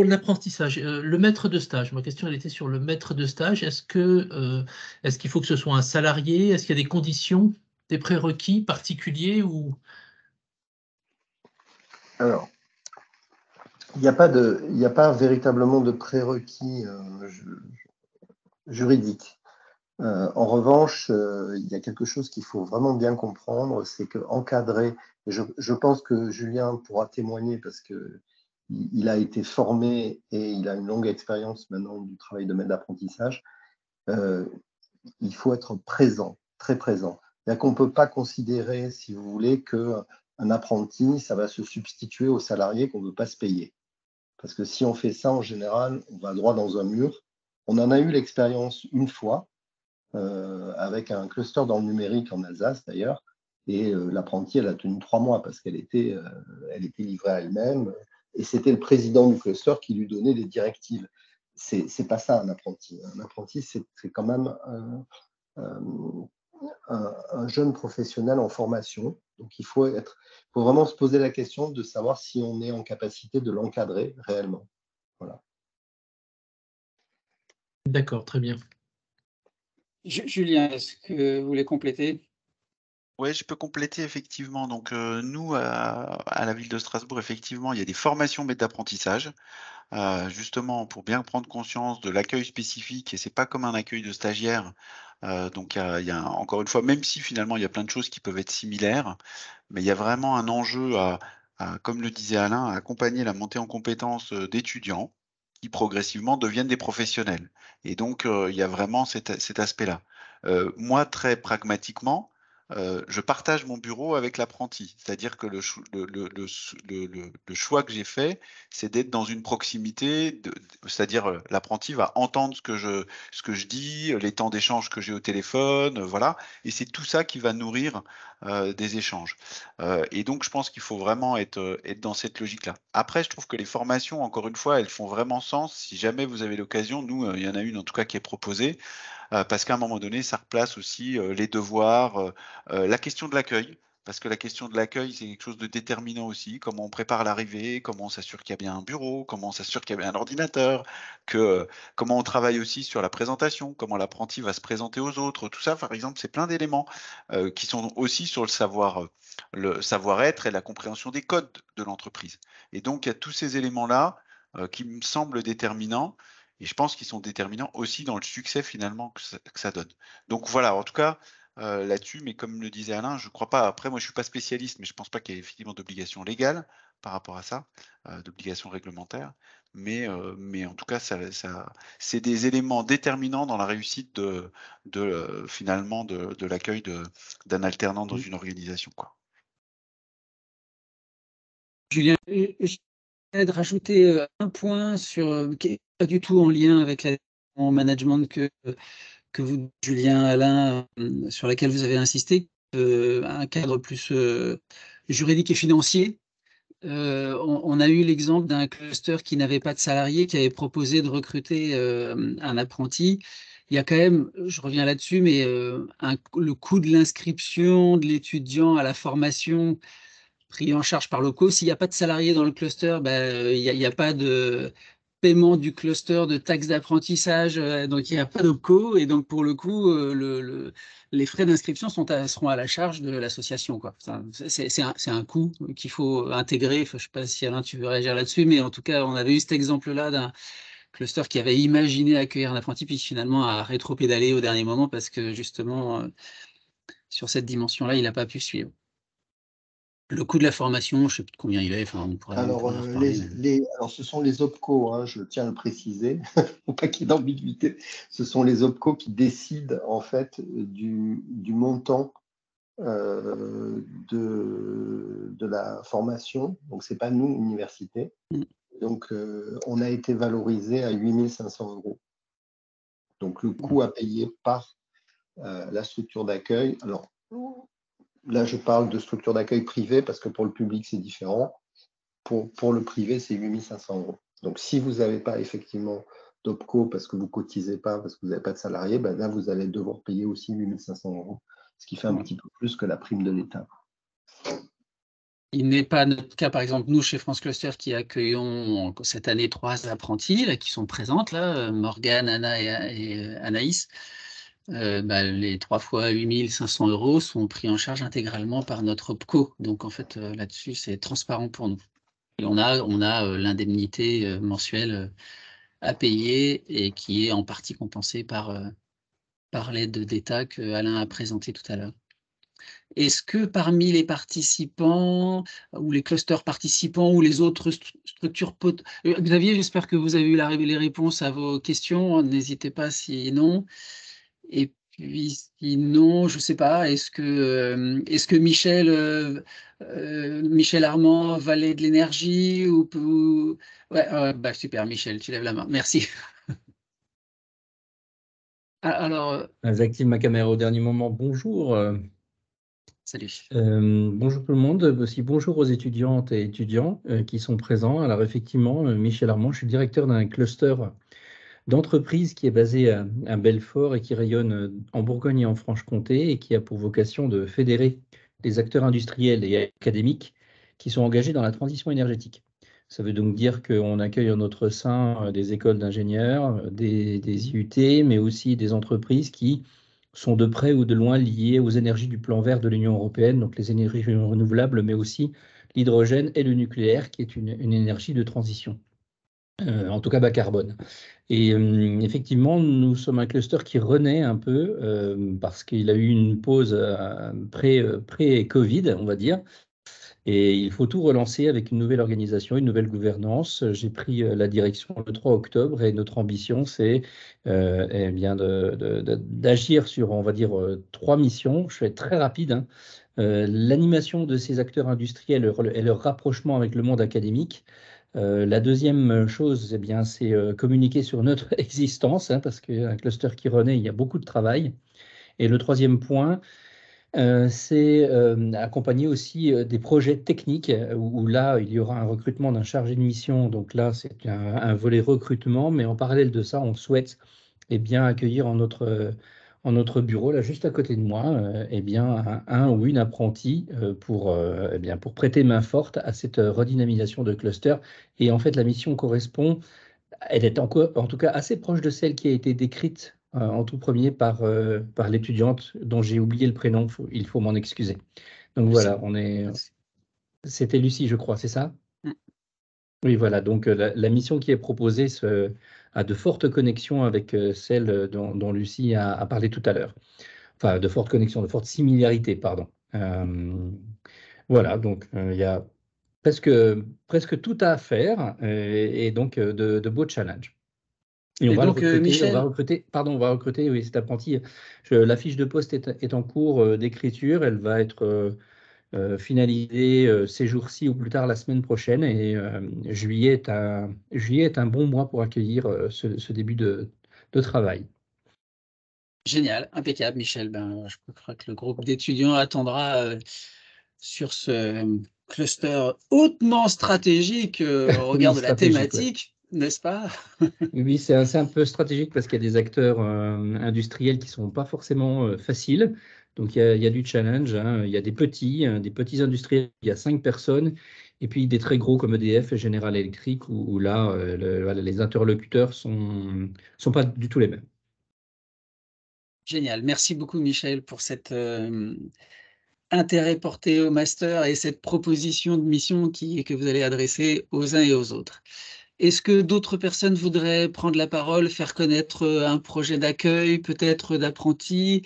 l'apprentissage, le maître de stage, ma question elle était sur le maître de stage. Est-ce qu'il faut que ce soit un salarié? Est-ce qu'il y a des conditions, des prérequis particuliers ou... Alors, il n'y a pas véritablement de prérequis juridiques. En revanche, il y a quelque chose qu'il faut vraiment bien comprendre, c'est qu'encadrer, je pense que Julien pourra témoigner parce qu'il a été formé et il a une longue expérience maintenant du travail de maître d'apprentissage. Il faut être présent, très présent. C'est-à-dire qu'on ne peut pas considérer, si vous voulez, qu'un apprenti, ça va se substituer au salarié qu'on ne veut pas se payer. Parce que si on fait ça, en général, on va droit dans un mur. On en a eu l'expérience une fois, avec un cluster dans le numérique en Alsace d'ailleurs, et l'apprentie, elle a tenu 3 mois parce qu'elle était livrée à elle-même, et c'était le président du cluster qui lui donnait des directives. C'est pas ça un apprenti. Un apprenti, c'est quand même un jeune professionnel en formation. Donc il faut vraiment se poser la question de savoir si on est en capacité de l'encadrer réellement. Voilà. D'accord, très bien. Julien, est-ce que vous voulez compléter? Ouais, je peux compléter effectivement. Donc, nous, à la ville de Strasbourg, effectivement, il y a des formations maîtres d'apprentissage, justement pour bien prendre conscience de l'accueil spécifique et c'est pas comme un accueil de stagiaire. Donc encore une fois, même si finalement il y a plein de choses qui peuvent être similaires, mais il y a vraiment un enjeu comme le disait Alain, à accompagner la montée en compétences, d'étudiants qui progressivement deviennent des professionnels et donc il y a vraiment cet aspect-là. Moi, très pragmatiquement, je partage mon bureau avec l'apprenti. C'est-à-dire que le choix que j'ai fait, c'est d'être dans une proximité c'est-à-dire, l'apprenti va entendre ce que je dis, les temps d'échange que j'ai au téléphone, voilà et c'est tout ça qui va nourrir, des échanges. Et donc je pense qu'il faut vraiment être dans cette logique-là. Après, je trouve que les formations, encore une fois, elles font vraiment sens. Si jamais vous avez l'occasion, nous, il y en a une en tout cas qui est proposée, parce qu'à un moment donné, ça replace aussi, les devoirs, la question de l'accueil. Parce que la question de l'accueil, c'est quelque chose de déterminant aussi. Comment on prépare l'arrivée, comment on s'assure qu'il y a bien un bureau, comment on s'assure qu'il y a bien un ordinateur, comment on travaille aussi sur la présentation, comment l'apprenti va se présenter aux autres. Tout ça, par exemple, c'est plein d'éléments qui sont aussi sur le savoir-être et la compréhension des codes de l'entreprise. Et donc, il y a tous ces éléments-là qui me semblent déterminants et je pense qu'ils sont déterminants aussi dans le succès finalement que ça donne. Donc voilà, en tout cas, là-dessus, mais comme le disait Alain, je crois pas après moi je suis pas spécialiste, mais je pense pas qu'il y ait effectivement d'obligation légale par rapport à ça, d'obligation réglementaire. Mais en tout cas, c'est des éléments déterminants dans la réussite finalement de l'accueil d'un alternant dans une organisation, quoi. Julien, je voudrais de rajouter un point qui n'est pas du tout en lien avec en management que vous, Julien, Alain, sur laquelle vous avez insisté, un cadre plus juridique et financier. On a eu l'exemple d'un cluster qui n'avait pas de salariés, qui avait proposé de recruter un apprenti. Il y a quand même, je reviens là-dessus, mais le coût de l'inscription de l'étudiant à la formation pris en charge par locaux. S'il n'y a pas de salariés dans le cluster, il n'y a pas de paiement du cluster de taxes d'apprentissage, donc il n'y a pas d'OPCO, et donc pour le coup, les frais d'inscription seront à la charge de l'association, quoi. C'est un coût qu'il faut intégrer. Enfin, je ne sais pas si Alain, tu veux réagir là-dessus, mais en tout cas, on avait eu cet exemple-là d'un cluster qui avait imaginé accueillir un apprenti, puis finalement a rétro-pédalé au dernier moment parce que justement, sur cette dimension-là, il n'a pas pu suivre. Le coût de la formation, je ne sais plus de combien il est, enfin, on pourrait en reparler. Alors, ce sont les OPCO, hein, je tiens à le préciser, pour pas qu'il y ait d'ambiguïté. Ce sont les OPCO qui décident en fait du montant de la formation. Donc, ce n'est pas nous, université. Donc, on a été valorisé à 8 500 €. Donc, le coût à payer par la structure d'accueil. Alors, là, je parle de structure d'accueil privée parce que pour le public, c'est différent. Pour le privé, c'est 8 500 €. Donc, si vous n'avez pas effectivement d'OPCO parce que vous ne cotisez pas, parce que vous n'avez pas de salariés, là, vous allez devoir payer aussi 8 500 €, ce qui fait un petit peu plus que la prime de l'État. Il n'est pas notre cas, par exemple, nous, chez France Cluster, qui accueillons cette année 3 apprentis là, qui sont présentes, là, Morgane, Anna et Anaïs. Les 3 fois 8 500 € sont pris en charge intégralement par notre OPCO. Donc, en fait, là-dessus, c'est transparent pour nous. Et on a l'indemnité mensuelle à payer et qui est en partie compensée par l'aide d'État que Alain a présentée tout à l'heure. Est-ce que parmi les participants ou les clusters participants ou les autres structures Xavier, j'espère que vous avez eu les réponses à vos questions. N'hésitez pas sinon. Et puis sinon, je ne sais pas, est-ce que Michel Armand, Vallée de l'énergie ouais, super, Michel, tu lèves la main. Merci. Alors, j'active ma caméra au dernier moment. Bonjour. Salut. Bonjour tout le monde. Aussi bonjour aux étudiantes et étudiants qui sont présents. Alors effectivement, Michel Armand, je suis directeur d'un cluster d'entreprise qui est basé à Belfort et qui rayonne en Bourgogne et en Franche-Comté et qui a pour vocation de fédérer les acteurs industriels et académiques qui sont engagés dans la transition énergétique. Ça veut donc dire qu'on accueille en notre sein des écoles d'ingénieurs, des IUT, mais aussi des entreprises qui sont de près ou de loin liées aux énergies du plan vert de l'Union européenne, donc les énergies renouvelables, mais aussi l'hydrogène et le nucléaire, qui est une énergie de transition, en tout cas bas carbone. Et effectivement, nous sommes un cluster qui renaît un peu parce qu'il a eu une pause pré-Covid, on va dire. Et il faut tout relancer avec une nouvelle organisation, une nouvelle gouvernance. J'ai pris la direction le 3 octobre et notre ambition, c'est eh bien d'agir sur, on va dire, 3 missions. Je vais être très rapide, hein. L'animation de ces acteurs industriels et leur rapprochement avec le monde académique. La deuxième chose, eh bien, c'est communiquer sur notre existence, hein, parce qu'un cluster qui renaît, il y a beaucoup de travail. Et le troisième point, c'est accompagner aussi des projets techniques où là, il y aura un recrutement d'un chargé de mission. Donc là, c'est un volet recrutement, mais en parallèle de ça, on souhaite eh bien, accueillir en notre bureau, là, juste à côté de moi, eh bien, un ou une apprentie eh bien, pour prêter main forte à cette redynamisation de cluster. Et en fait, la mission correspond, elle est en tout cas assez proche de celle qui a été décrite en tout premier par l'étudiante dont j'ai oublié le prénom, il faut m'en excuser. Donc voilà, c'était Lucie, je crois, c'est ça? Oui, voilà, donc la mission qui est proposée a de fortes connexions avec celle dont Lucie a parlé tout à l'heure. Enfin, de fortes connexions, de fortes similarités, pardon. Voilà, donc il y a presque tout à faire et donc de beaux challenges. Et on va donc, Michel, on va recruter, oui, cet apprenti. La fiche de poste est en cours d'écriture. Elle va être finalisée ces jours-ci ou plus tard la semaine prochaine. Et juillet est un bon mois pour accueillir ce début de travail. génial, impeccable, Michel. Ben, je crois que le groupe d'étudiants attendra sur ce cluster hautement stratégique au regard de la thématique, n'est-ce pas? Oui, c'est un peu stratégique parce qu'il y a des acteurs industriels qui ne sont pas forcément faciles. Donc, il y a du challenge, hein. Il y a des petits industriels, il y a 5 personnes, et puis des très gros comme EDF et General Electric, où là, voilà, les interlocuteurs ne sont pas du tout les mêmes. Génial. Merci beaucoup, Michel, pour cet intérêt porté au master et cette proposition de mission que vous allez adresser aux uns et aux autres. Est-ce que d'autres personnes voudraient prendre la parole, faire connaître un projet d'accueil, peut-être d'apprentis,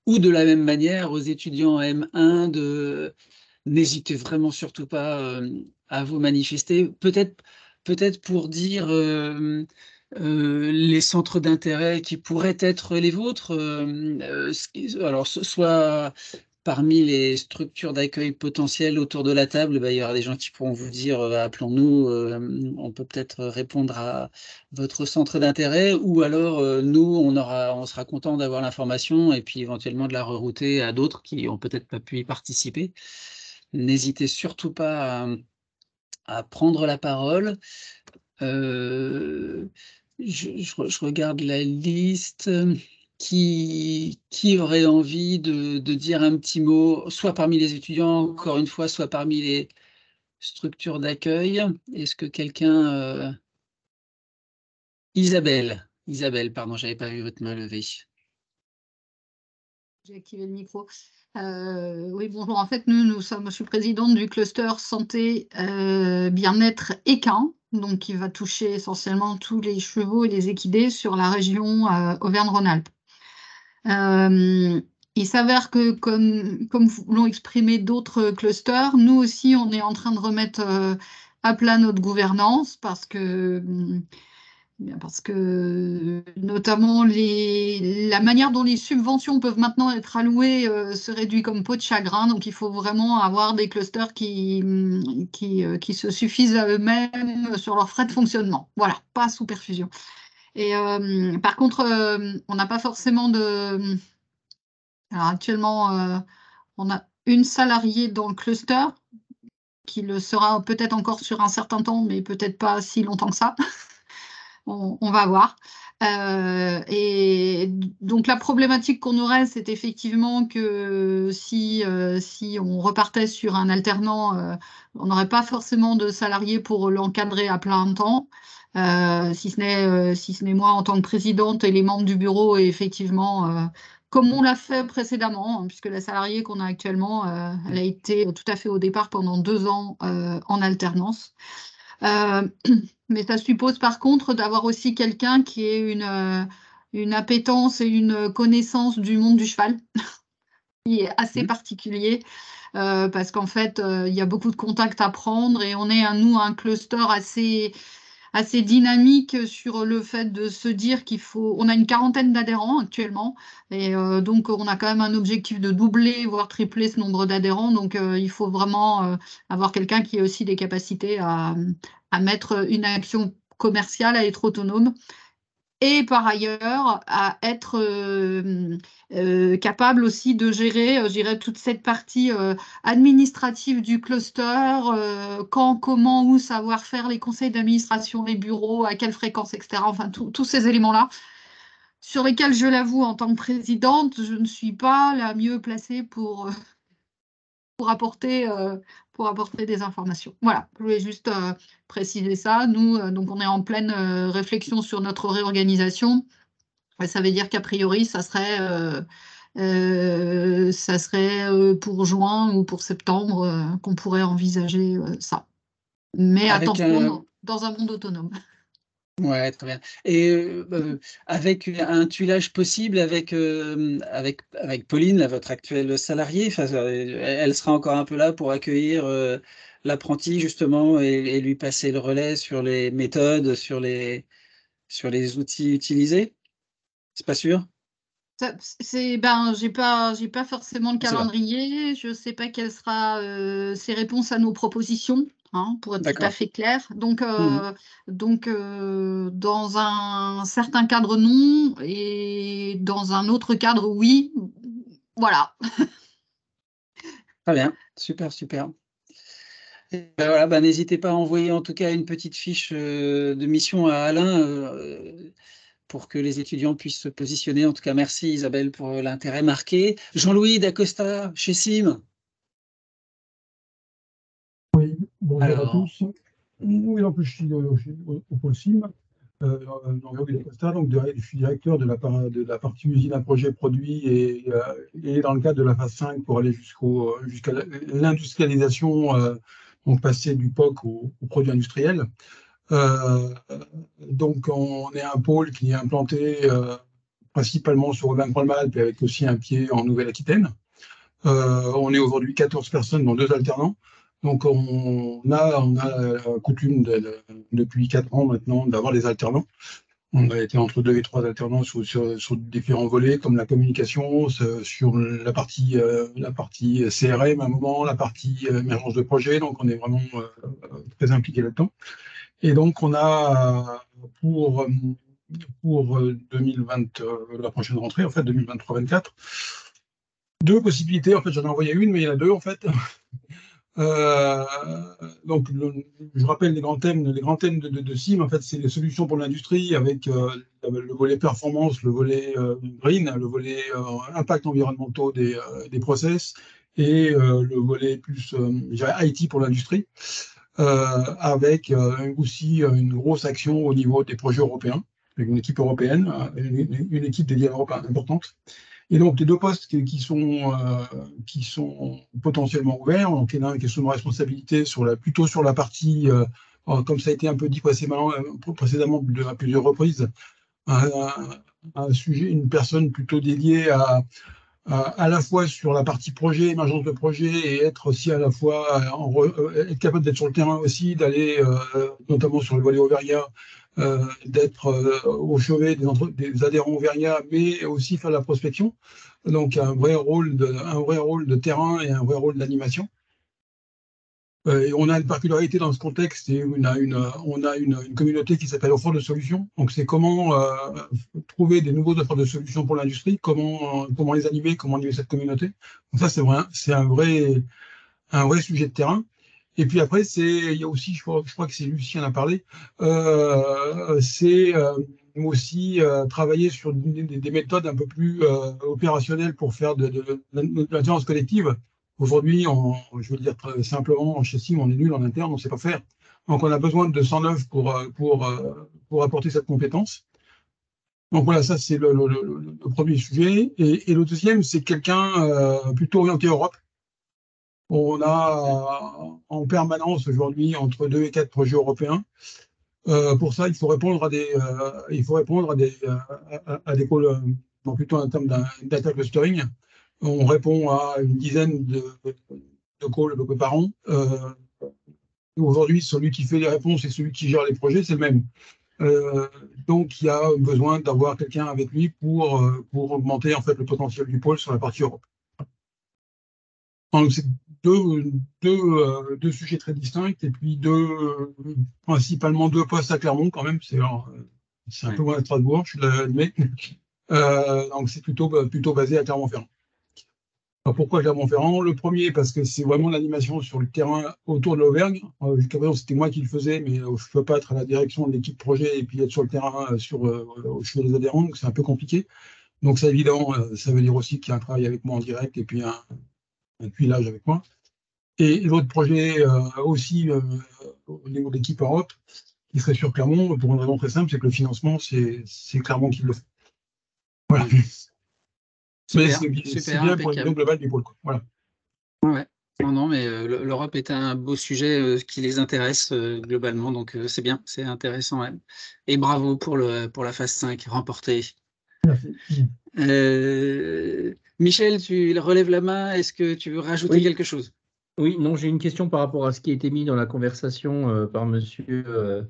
ou de la même manière aux étudiants en M1 n'hésitez vraiment surtout pas à vous manifester, peut-être pour dire les centres d'intérêt qui pourraient être les vôtres, alors soit parmi les structures d'accueil potentielles autour de la table, il y aura des gens qui pourront vous dire appelons-nous, on peut peut-être répondre à votre centre d'intérêt, ou alors nous, on sera content d'avoir l'information et puis éventuellement de la rerouter à d'autres qui n'ont peut-être pas pu y participer. N'hésitez surtout pas à prendre la parole. Je regarde la liste. Qui aurait envie de dire un petit mot, soit parmi les étudiants, encore une fois, soit parmi les structures d'accueil? Est-ce que quelqu'un... Isabelle, pardon, j'avais pas vu votre main levée. J'ai activé le micro. Oui, bonjour. En fait, je suis présidente du cluster santé, bien-être équin, donc qui va toucher essentiellement tous les chevaux et les équidés sur la région Auvergne-Rhône-Alpes. Il s'avère que, comme l'ont exprimé d'autres clusters, nous aussi, on est en train de remettre à plat notre gouvernance parce que notamment la manière dont les subventions peuvent maintenant être allouées se réduit comme peau de chagrin. Donc, il faut vraiment avoir des clusters qui se suffisent à eux-mêmes sur leurs frais de fonctionnement. Voilà, pas sous perfusion. Et par contre, on n'a pas forcément de... Alors actuellement, on a une salariée dans le cluster qui le sera peut-être encore sur un certain temps, mais peut-être pas si longtemps que ça. On va voir. Et donc la problématique qu'on aurait, c'est effectivement que si on repartait sur un alternant, on n'aurait pas forcément de salariés pour l'encadrer à plein temps. Si ce n'est moi en tant que présidente et les membres du bureau, et effectivement comme on l'a fait précédemment, hein, puisque la salariée qu'on a actuellement, elle a été tout à fait au départ pendant 2 ans en alternance. Mais ça suppose par contre d'avoir aussi quelqu'un qui ait une appétence et une connaissance du monde du cheval, qui est assez particulier, parce qu'en fait, il y a beaucoup de contacts à prendre et on est, nous, un cluster assez dynamique sur le fait de se dire qu'il faut. On a une 40aine d'adhérents actuellement, et donc on a quand même un objectif de doubler, voire tripler ce nombre d'adhérents. Donc il faut vraiment avoir quelqu'un qui ait aussi des capacités à mettre une action commerciale, à être autonome. Et par ailleurs, à être capable aussi de gérer, je dirais, toute cette partie administrative du cluster, quand, comment, où, savoir faire les conseils d'administration, les bureaux, à quelle fréquence, etc. Enfin, tous ces éléments-là, sur lesquels, je l'avoue, en tant que présidente, je ne suis pas la mieux placée pour apporter des informations. Voilà, je voulais juste préciser ça. Nous, donc on est en pleine réflexion sur notre réorganisation. Ça veut dire qu'a priori, ça serait pour juin ou pour septembre qu'on pourrait envisager ça. Mais attention, dans un monde autonome. Ouais, très bien. Et avec un tuilage possible avec Pauline, là, votre actuelle salariée, elle sera encore un peu là pour accueillir l'apprenti justement et lui passer le relais sur les méthodes, sur les outils utilisés? C'est pas sûr? J'ai pas forcément le calendrier. Je sais pas quelle sera ses réponses à nos propositions, hein, pour être tout à fait clair. Donc, dans un certain cadre, non, et dans un autre cadre, oui. Voilà. Très bien, super, super. Et voilà, n'hésitez pas à envoyer en tout cas une petite fiche de mission à Alain pour que les étudiants puissent se positionner. En tout cas, merci Isabelle pour l'intérêt marqué. Jean-Louis Dacosta, chez SIM. Oui, bonjour à tous. Oui, donc je suis au pôle SIM, Jean-Louis Dacosta, donc je suis directeur de la partie usine à projet produit et dans le cadre de la phase 5 pour aller jusqu'à l'industrialisation, donc passer du POC au produit industriel. Donc, on est un pôle qui est implanté principalement sur Auvergne-Rhône-Alpes et avec aussi un pied en Nouvelle-Aquitaine. On est aujourd'hui 14 personnes, dont 2 alternants. Donc, on a la coutume depuis 4 ans maintenant d'avoir des alternants. On a été entre 2 et 3 alternants sur différents volets, comme la communication, sur la partie CRM à un moment, la partie émergence de projet. Donc, on est vraiment très impliqué là-dedans. Et donc, on a pour 2020, la prochaine rentrée, en fait, 2023-2024, 2 possibilités. En fait, j'en ai envoyé une, mais il y en a 2, en fait. Donc, je rappelle les grands thèmes de SIM, en fait, c'est les solutions pour l'industrie avec le volet performance, le volet green, le volet impact environnementaux des process et le volet plus IT pour l'industrie. Avec aussi une grosse action au niveau des projets européens, avec une équipe européenne, une équipe dédiée à l'Europe importante. Et donc, les 2 postes qui sont potentiellement ouverts, donc il y en a un qui est sous ma responsabilité plutôt sur la partie, comme ça a été un peu dit précédemment à plusieurs reprises, un sujet, une personne plutôt dédiée à la fois sur la partie projet, émergence de projet, et être aussi à la fois être capable d'être sur le terrain aussi, d'aller notamment sur le volet auvergnat, d'être au chevet des adhérents auvergnats, mais aussi faire la prospection. Donc un vrai rôle de terrain et un vrai rôle d'animation. Et on a une particularité dans ce contexte, et on a une communauté qui s'appelle offre de solutions. Donc c'est comment trouver des nouveaux offres de solutions pour l'industrie, comment les animer, comment animer cette communauté. Donc ça, c'est un vrai sujet de terrain. Et puis après, il y a aussi, je crois que c'est Lucie en a parlé, c'est aussi travailler sur des méthodes un peu plus opérationnelles pour faire de l'alternance collective. Aujourd'hui, je veux le dire très simplement, chez SIM, on est nul en interne, on ne sait pas faire. Donc, on a besoin de 109 pour apporter cette compétence. Donc voilà, ça c'est le premier sujet. Et le deuxième, c'est quelqu'un plutôt orienté Europe. On a en permanence aujourd'hui entre 2 et 4 projets européens. Pour ça, il faut répondre à des calls, donc plutôt en termes d'un data clustering. On répond à une dizaine de calls par an. Aujourd'hui, celui qui fait les réponses et celui qui gère les projets, c'est le même. Donc, il y a besoin d'avoir quelqu'un avec lui pour augmenter en fait le potentiel du pôle sur la partie Europe. Donc, c'est deux sujets très distincts et puis principalement deux postes à Clermont quand même. C'est un peu loin de Strasbourg, je l'admets. Donc, c'est plutôt basé à Clermont-Ferrand. Alors, pourquoi Clermont-Ferrand? Le premier, parce que c'est vraiment l'animation sur le terrain autour de l'Auvergne. Jusqu'à présent, c'était moi qui le faisais, mais je ne peux pas être à la direction de l'équipe projet et puis être sur le terrain au chevet des adhérents, donc c'est un peu compliqué. Donc, c'est évident, ça veut dire aussi qu'il y a un travail avec moi en direct et puis un tuilage avec moi. Et l'autre projet aussi au niveau de l'équipe Europe, qui serait sur Clermont, pour une raison très simple, c'est que le financement, c'est Clermont qui le fait. Voilà. Mais c'est bien pour une vision globale du pôle. Voilà. Ouais. Non, mais l'Europe est un beau sujet qui les intéresse globalement, donc c'est bien, c'est intéressant. Ouais. Et bravo pour la phase 5 remportée. Merci. Michel, tu relèves la main, est-ce que tu veux rajouter quelque chose? Oui, non, j'ai une question par rapport à ce qui a été mis dans la conversation par monsieur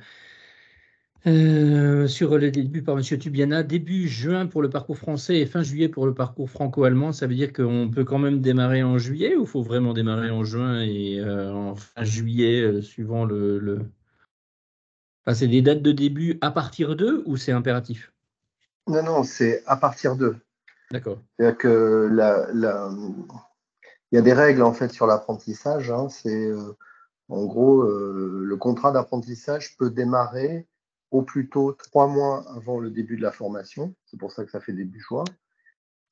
sur le début par monsieur Tubiana. Début juin pour le parcours français et fin juillet pour le parcours franco-allemand. Ça veut dire qu'on peut quand même démarrer en juillet ou il faut vraiment démarrer en juin et en fin juillet suivant Enfin, c'est des dates de début à partir d'eux ou c'est impératif? Non, c'est à partir d'eux. D'accord. C'est-à-dire que il y a des règles en fait sur l'apprentissage. Hein. C'est en gros le contrat d'apprentissage peut démarrer au plus tôt 3 mois avant le début de la formation. C'est pour ça que ça fait début juin.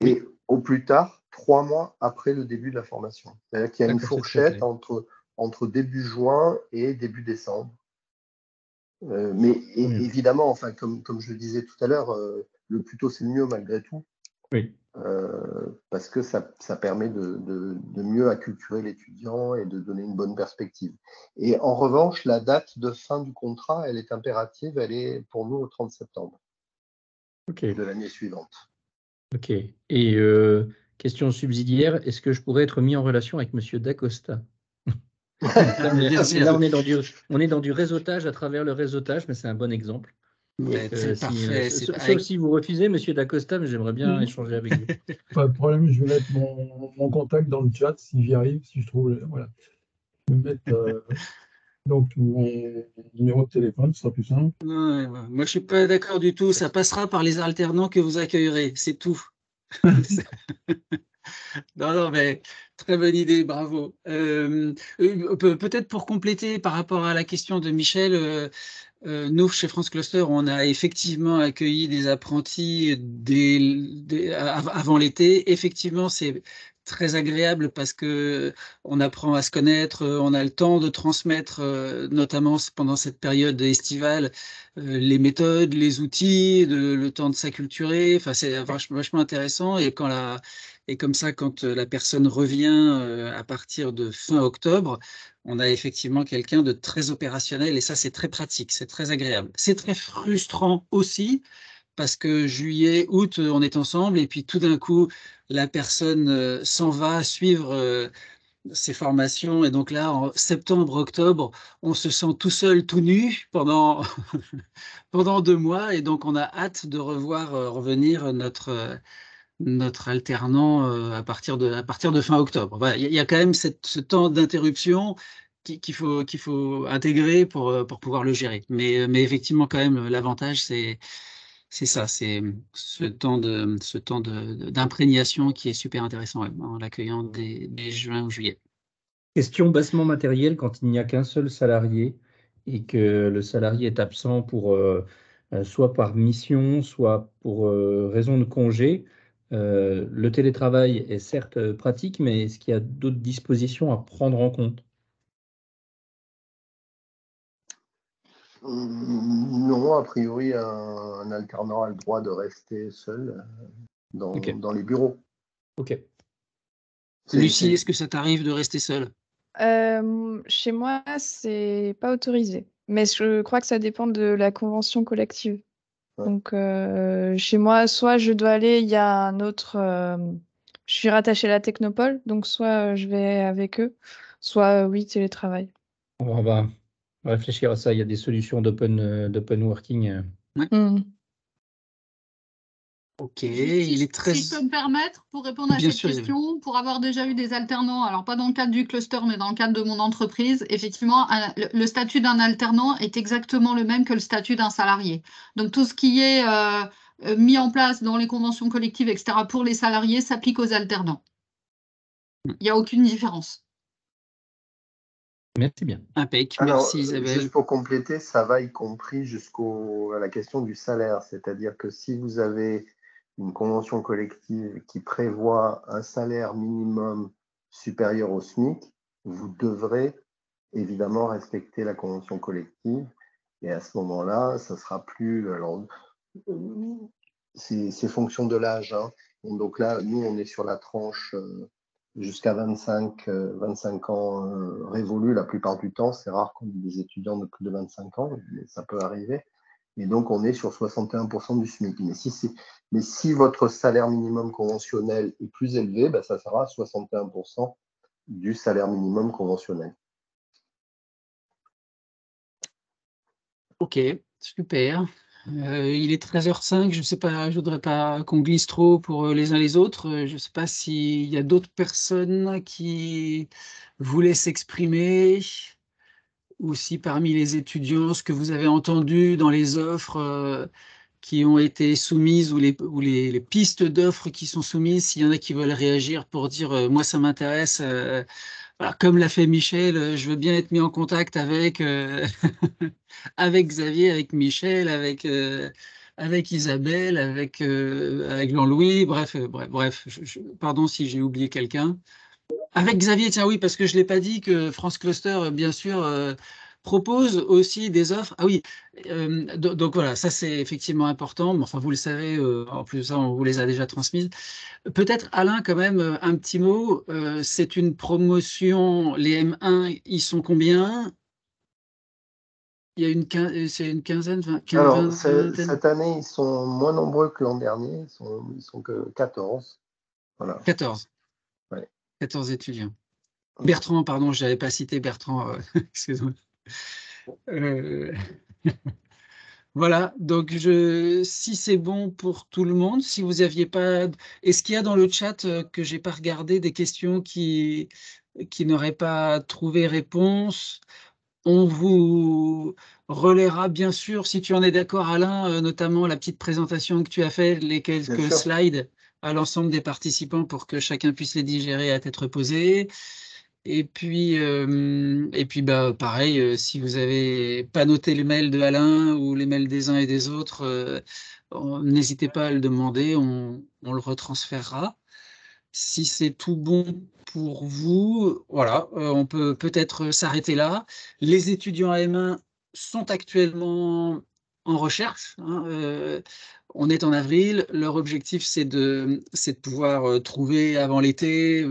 Et au plus tard 3 mois après le début de la formation. C'est-à-dire qu'il y a une fourchette entre début juin et début décembre. Mais évidemment, enfin, comme je le disais tout à l'heure, le plus tôt c'est le mieux malgré tout. Oui. Parce que ça permet de mieux acculturer l'étudiant et de donner une bonne perspective. Et en revanche, la date de fin du contrat, elle est impérative, elle est pour nous au 30 septembre de l'année suivante. Ok. Et question subsidiaire, est-ce que je pourrais être mis en relation avec monsieur Dacosta? Là, on est dans du réseautage à travers le réseautage, mais c'est un bon exemple. C'est parfait. Sauf si vous refusez, monsieur Dacosta, mais j'aimerais bien échanger avec vous. Pas de problème, je vais mettre mon contact dans le chat si j'y arrive, si je trouve. Voilà. Je vais mettre donc mon numéro de téléphone, ce sera plus simple. Moi, je ne suis pas d'accord du tout. Ça passera par les alternants que vous accueillerez, c'est tout. Non, mais très bonne idée, bravo. Peut-être pour compléter par rapport à la question de Michel, nous, chez France Cluster, on a effectivement accueilli des apprentis avant l'été. Effectivement, c'est très agréable parce que on apprend à se connaître, on a le temps de transmettre, notamment pendant cette période estivale, les méthodes, les outils, le temps de s'acculturer. Enfin, c'est vachement intéressant. Et comme ça, quand la personne revient à partir de fin octobre, on a effectivement quelqu'un de très opérationnel et ça, c'est très pratique, c'est très agréable. C'est très frustrant aussi parce que juillet, août, on est ensemble et puis tout d'un coup, la personne s'en va suivre ses formations et donc là, en septembre, octobre, on se sent tout seul, tout nu pendant, pendant 2 mois et donc on a hâte de revoir revenir notre alternant à partir de fin octobre. Voilà, il y a quand même ce temps d'interruption qu'il faut intégrer pour pouvoir le gérer. Mais effectivement, quand même, l'avantage, c'est ça, c'est ce temps d'imprégnation qui est super intéressant en l'accueillant dès juin ou juillet. Question bassement matérielle, quand il n'y a qu'un seul salarié et que le salarié est absent pour soit par mission, soit pour raison de congé, le télétravail est certes pratique, mais est-ce qu'il y a d'autres dispositions à prendre en compte? Non, a priori, un alternant a le droit de rester seul dans les bureaux. Ok. Lucie, est-ce que ça t'arrive de rester seule? Chez moi, c'est pas autorisé. Mais je crois que ça dépend de la convention collective. Ouais. Donc, chez moi, soit je dois aller, il y a un autre. Je suis rattachée à la Technopole, donc soit je vais avec eux, soit oui, télétravail. On va réfléchir à ça. Il y a des solutions d'open working. Mm. Ok, Si il est très... je peux me permettre, pour répondre à Bien cette sûr, Isabelle. question, pour avoir déjà eu des alternants, alors pas dans le cadre du cluster, mais dans le cadre de mon entreprise, effectivement, le statut d'un alternant est exactement le même que le statut d'un salarié. Donc tout ce qui est mis en place dans les conventions collectives, etc., pour les salariés, s'applique aux alternants. Il n'y a aucune différence. Merci bien. Impec, Alors, merci Isabelle. juste pour compléter, ça va y compris jusqu'à la question du salaire. C'est-à-dire que si vous avez une convention collective qui prévoit un salaire minimum supérieur au SMIC, vous devrez évidemment respecter la convention collective. Et à ce moment-là, ça sera plus... Alors, c'est fonction de l'âge. Hein. Donc là, nous, on est sur la tranche jusqu'à 25 ans révolus la plupart du temps. C'est rare qu'on ait des étudiants de plus de 25 ans, mais ça peut arriver. Et donc, on est sur 61% du SMIC. Mais si votre salaire minimum conventionnel est plus élevé, ben, ça sera 61% du salaire minimum conventionnel. Ok, super. Il est 13h05, je sais pas, je voudrais pas qu'on glisse trop pour les uns les autres. Je sais pas s'il y a d'autres personnes qui voulaient s'exprimer ou si parmi les étudiants, ce que vous avez entendu dans les offres qui ont été soumises ou les pistes d'offres qui sont soumises, s'il y en a qui veulent réagir pour dire moi ça m'intéresse. Voilà, comme l'a fait Michel, je veux bien être mis en contact avec, avec Xavier, avec Michel, avec Isabelle, avec Jean-Louis, bref, pardon si j'ai oublié quelqu'un. Avec Xavier, tiens oui, parce que je ne l'ai pas dit que France Cluster, bien sûr, propose aussi des offres. Ah oui, donc voilà, ça c'est effectivement important, mais enfin vous le savez, en plus ça on vous les a déjà transmises. Peut-être Alain, quand même, un petit mot. C'est une promotion, les M1, ils sont combien? Il y a c'est une quinzaine, Alors, vingtaine. cette année, ils sont moins nombreux que l'an dernier. Ils sont que 14. Voilà. 14. Ouais. 14 étudiants. Bertrand, pardon, je n'avais pas cité Bertrand, excuse-moi. Voilà, donc si c'est bon pour tout le monde, si vous aviez pas... Est-ce qu'il y a dans le chat que j'ai pas regardé des questions qui n'auraient pas trouvé réponse? On vous relaiera bien sûr, si tu en es d'accord Alain, notamment la petite présentation que tu as faite, les quelques slides à l'ensemble des participants pour que chacun puisse les digérer à tête reposée. Et puis bah, pareil, si vous n'avez pas noté les mails de Alain ou les mails des uns et des autres, n'hésitez pas à le demander, on le retransférera. Si c'est tout bon pour vous, voilà, on peut peut-être s'arrêter là. Les étudiants à M1 sont actuellement en recherche. Hein, on est en avril. Leur objectif, c'est de pouvoir trouver avant l'été,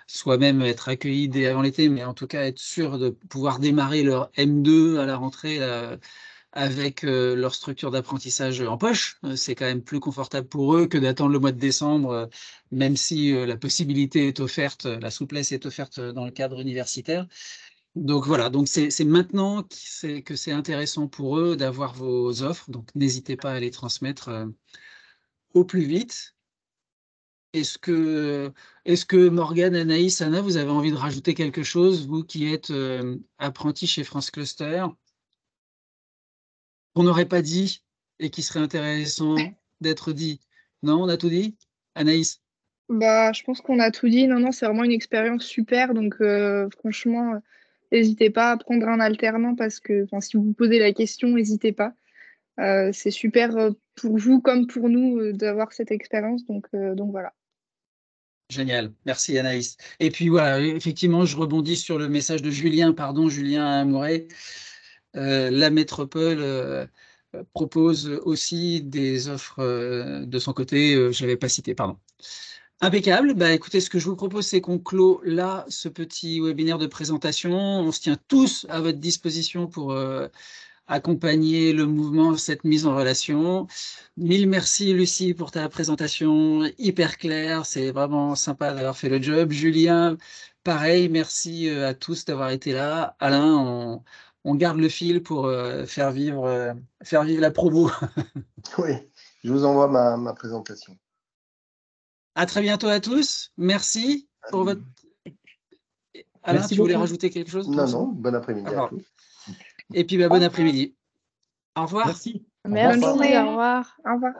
soit même être accueillis dès avant l'été, mais en tout cas être sûr de pouvoir démarrer leur M2 à la rentrée avec leur structure d'apprentissage en poche. C'est quand même plus confortable pour eux que d'attendre le mois de décembre, même si la possibilité est offerte, la souplesse est offerte dans le cadre universitaire. Donc voilà, donc c'est maintenant que c'est intéressant pour eux d'avoir vos offres, donc n'hésitez pas à les transmettre au plus vite. Est-ce que Morgane, Anaïs, Anna, vous avez envie de rajouter quelque chose, vous qui êtes apprentis chez France Cluster, qu'on n'aurait pas dit et qui serait intéressant d'être dit? Non, on a tout dit? Anaïs? Bah, je pense qu'on a tout dit. Non, c'est vraiment une expérience super. Donc, franchement, n'hésitez pas à prendre un alternant parce que si vous vous posez la question, n'hésitez pas. C'est super pour vous comme pour nous d'avoir cette expérience. Donc voilà. Génial, merci Anaïs. Et puis voilà, effectivement, je rebondis sur le message de Julien, pardon, Julien Mouret. la métropole propose aussi des offres de son côté, je ne l'avais pas cité, pardon. Impeccable. Bah, écoutez, ce que je vous propose, c'est qu'on clôt là ce petit webinaire de présentation. On se tient tous à votre disposition pour accompagner le mouvement, cette mise en relation. Mille merci, Lucie, pour ta présentation hyper claire. C'est vraiment sympa d'avoir fait le job. Julien, pareil, merci à tous d'avoir été là. Alain, on garde le fil pour faire vivre la promo. Oui, je vous envoie ma présentation. À très bientôt à tous. Merci pour votre... Alain, Merci tu voulais beaucoup. rajouter quelque chose? Non, bon après-midi à tous. Et puis, bon après-midi. Au revoir. Merci. Merci, revoir. au revoir. Au revoir.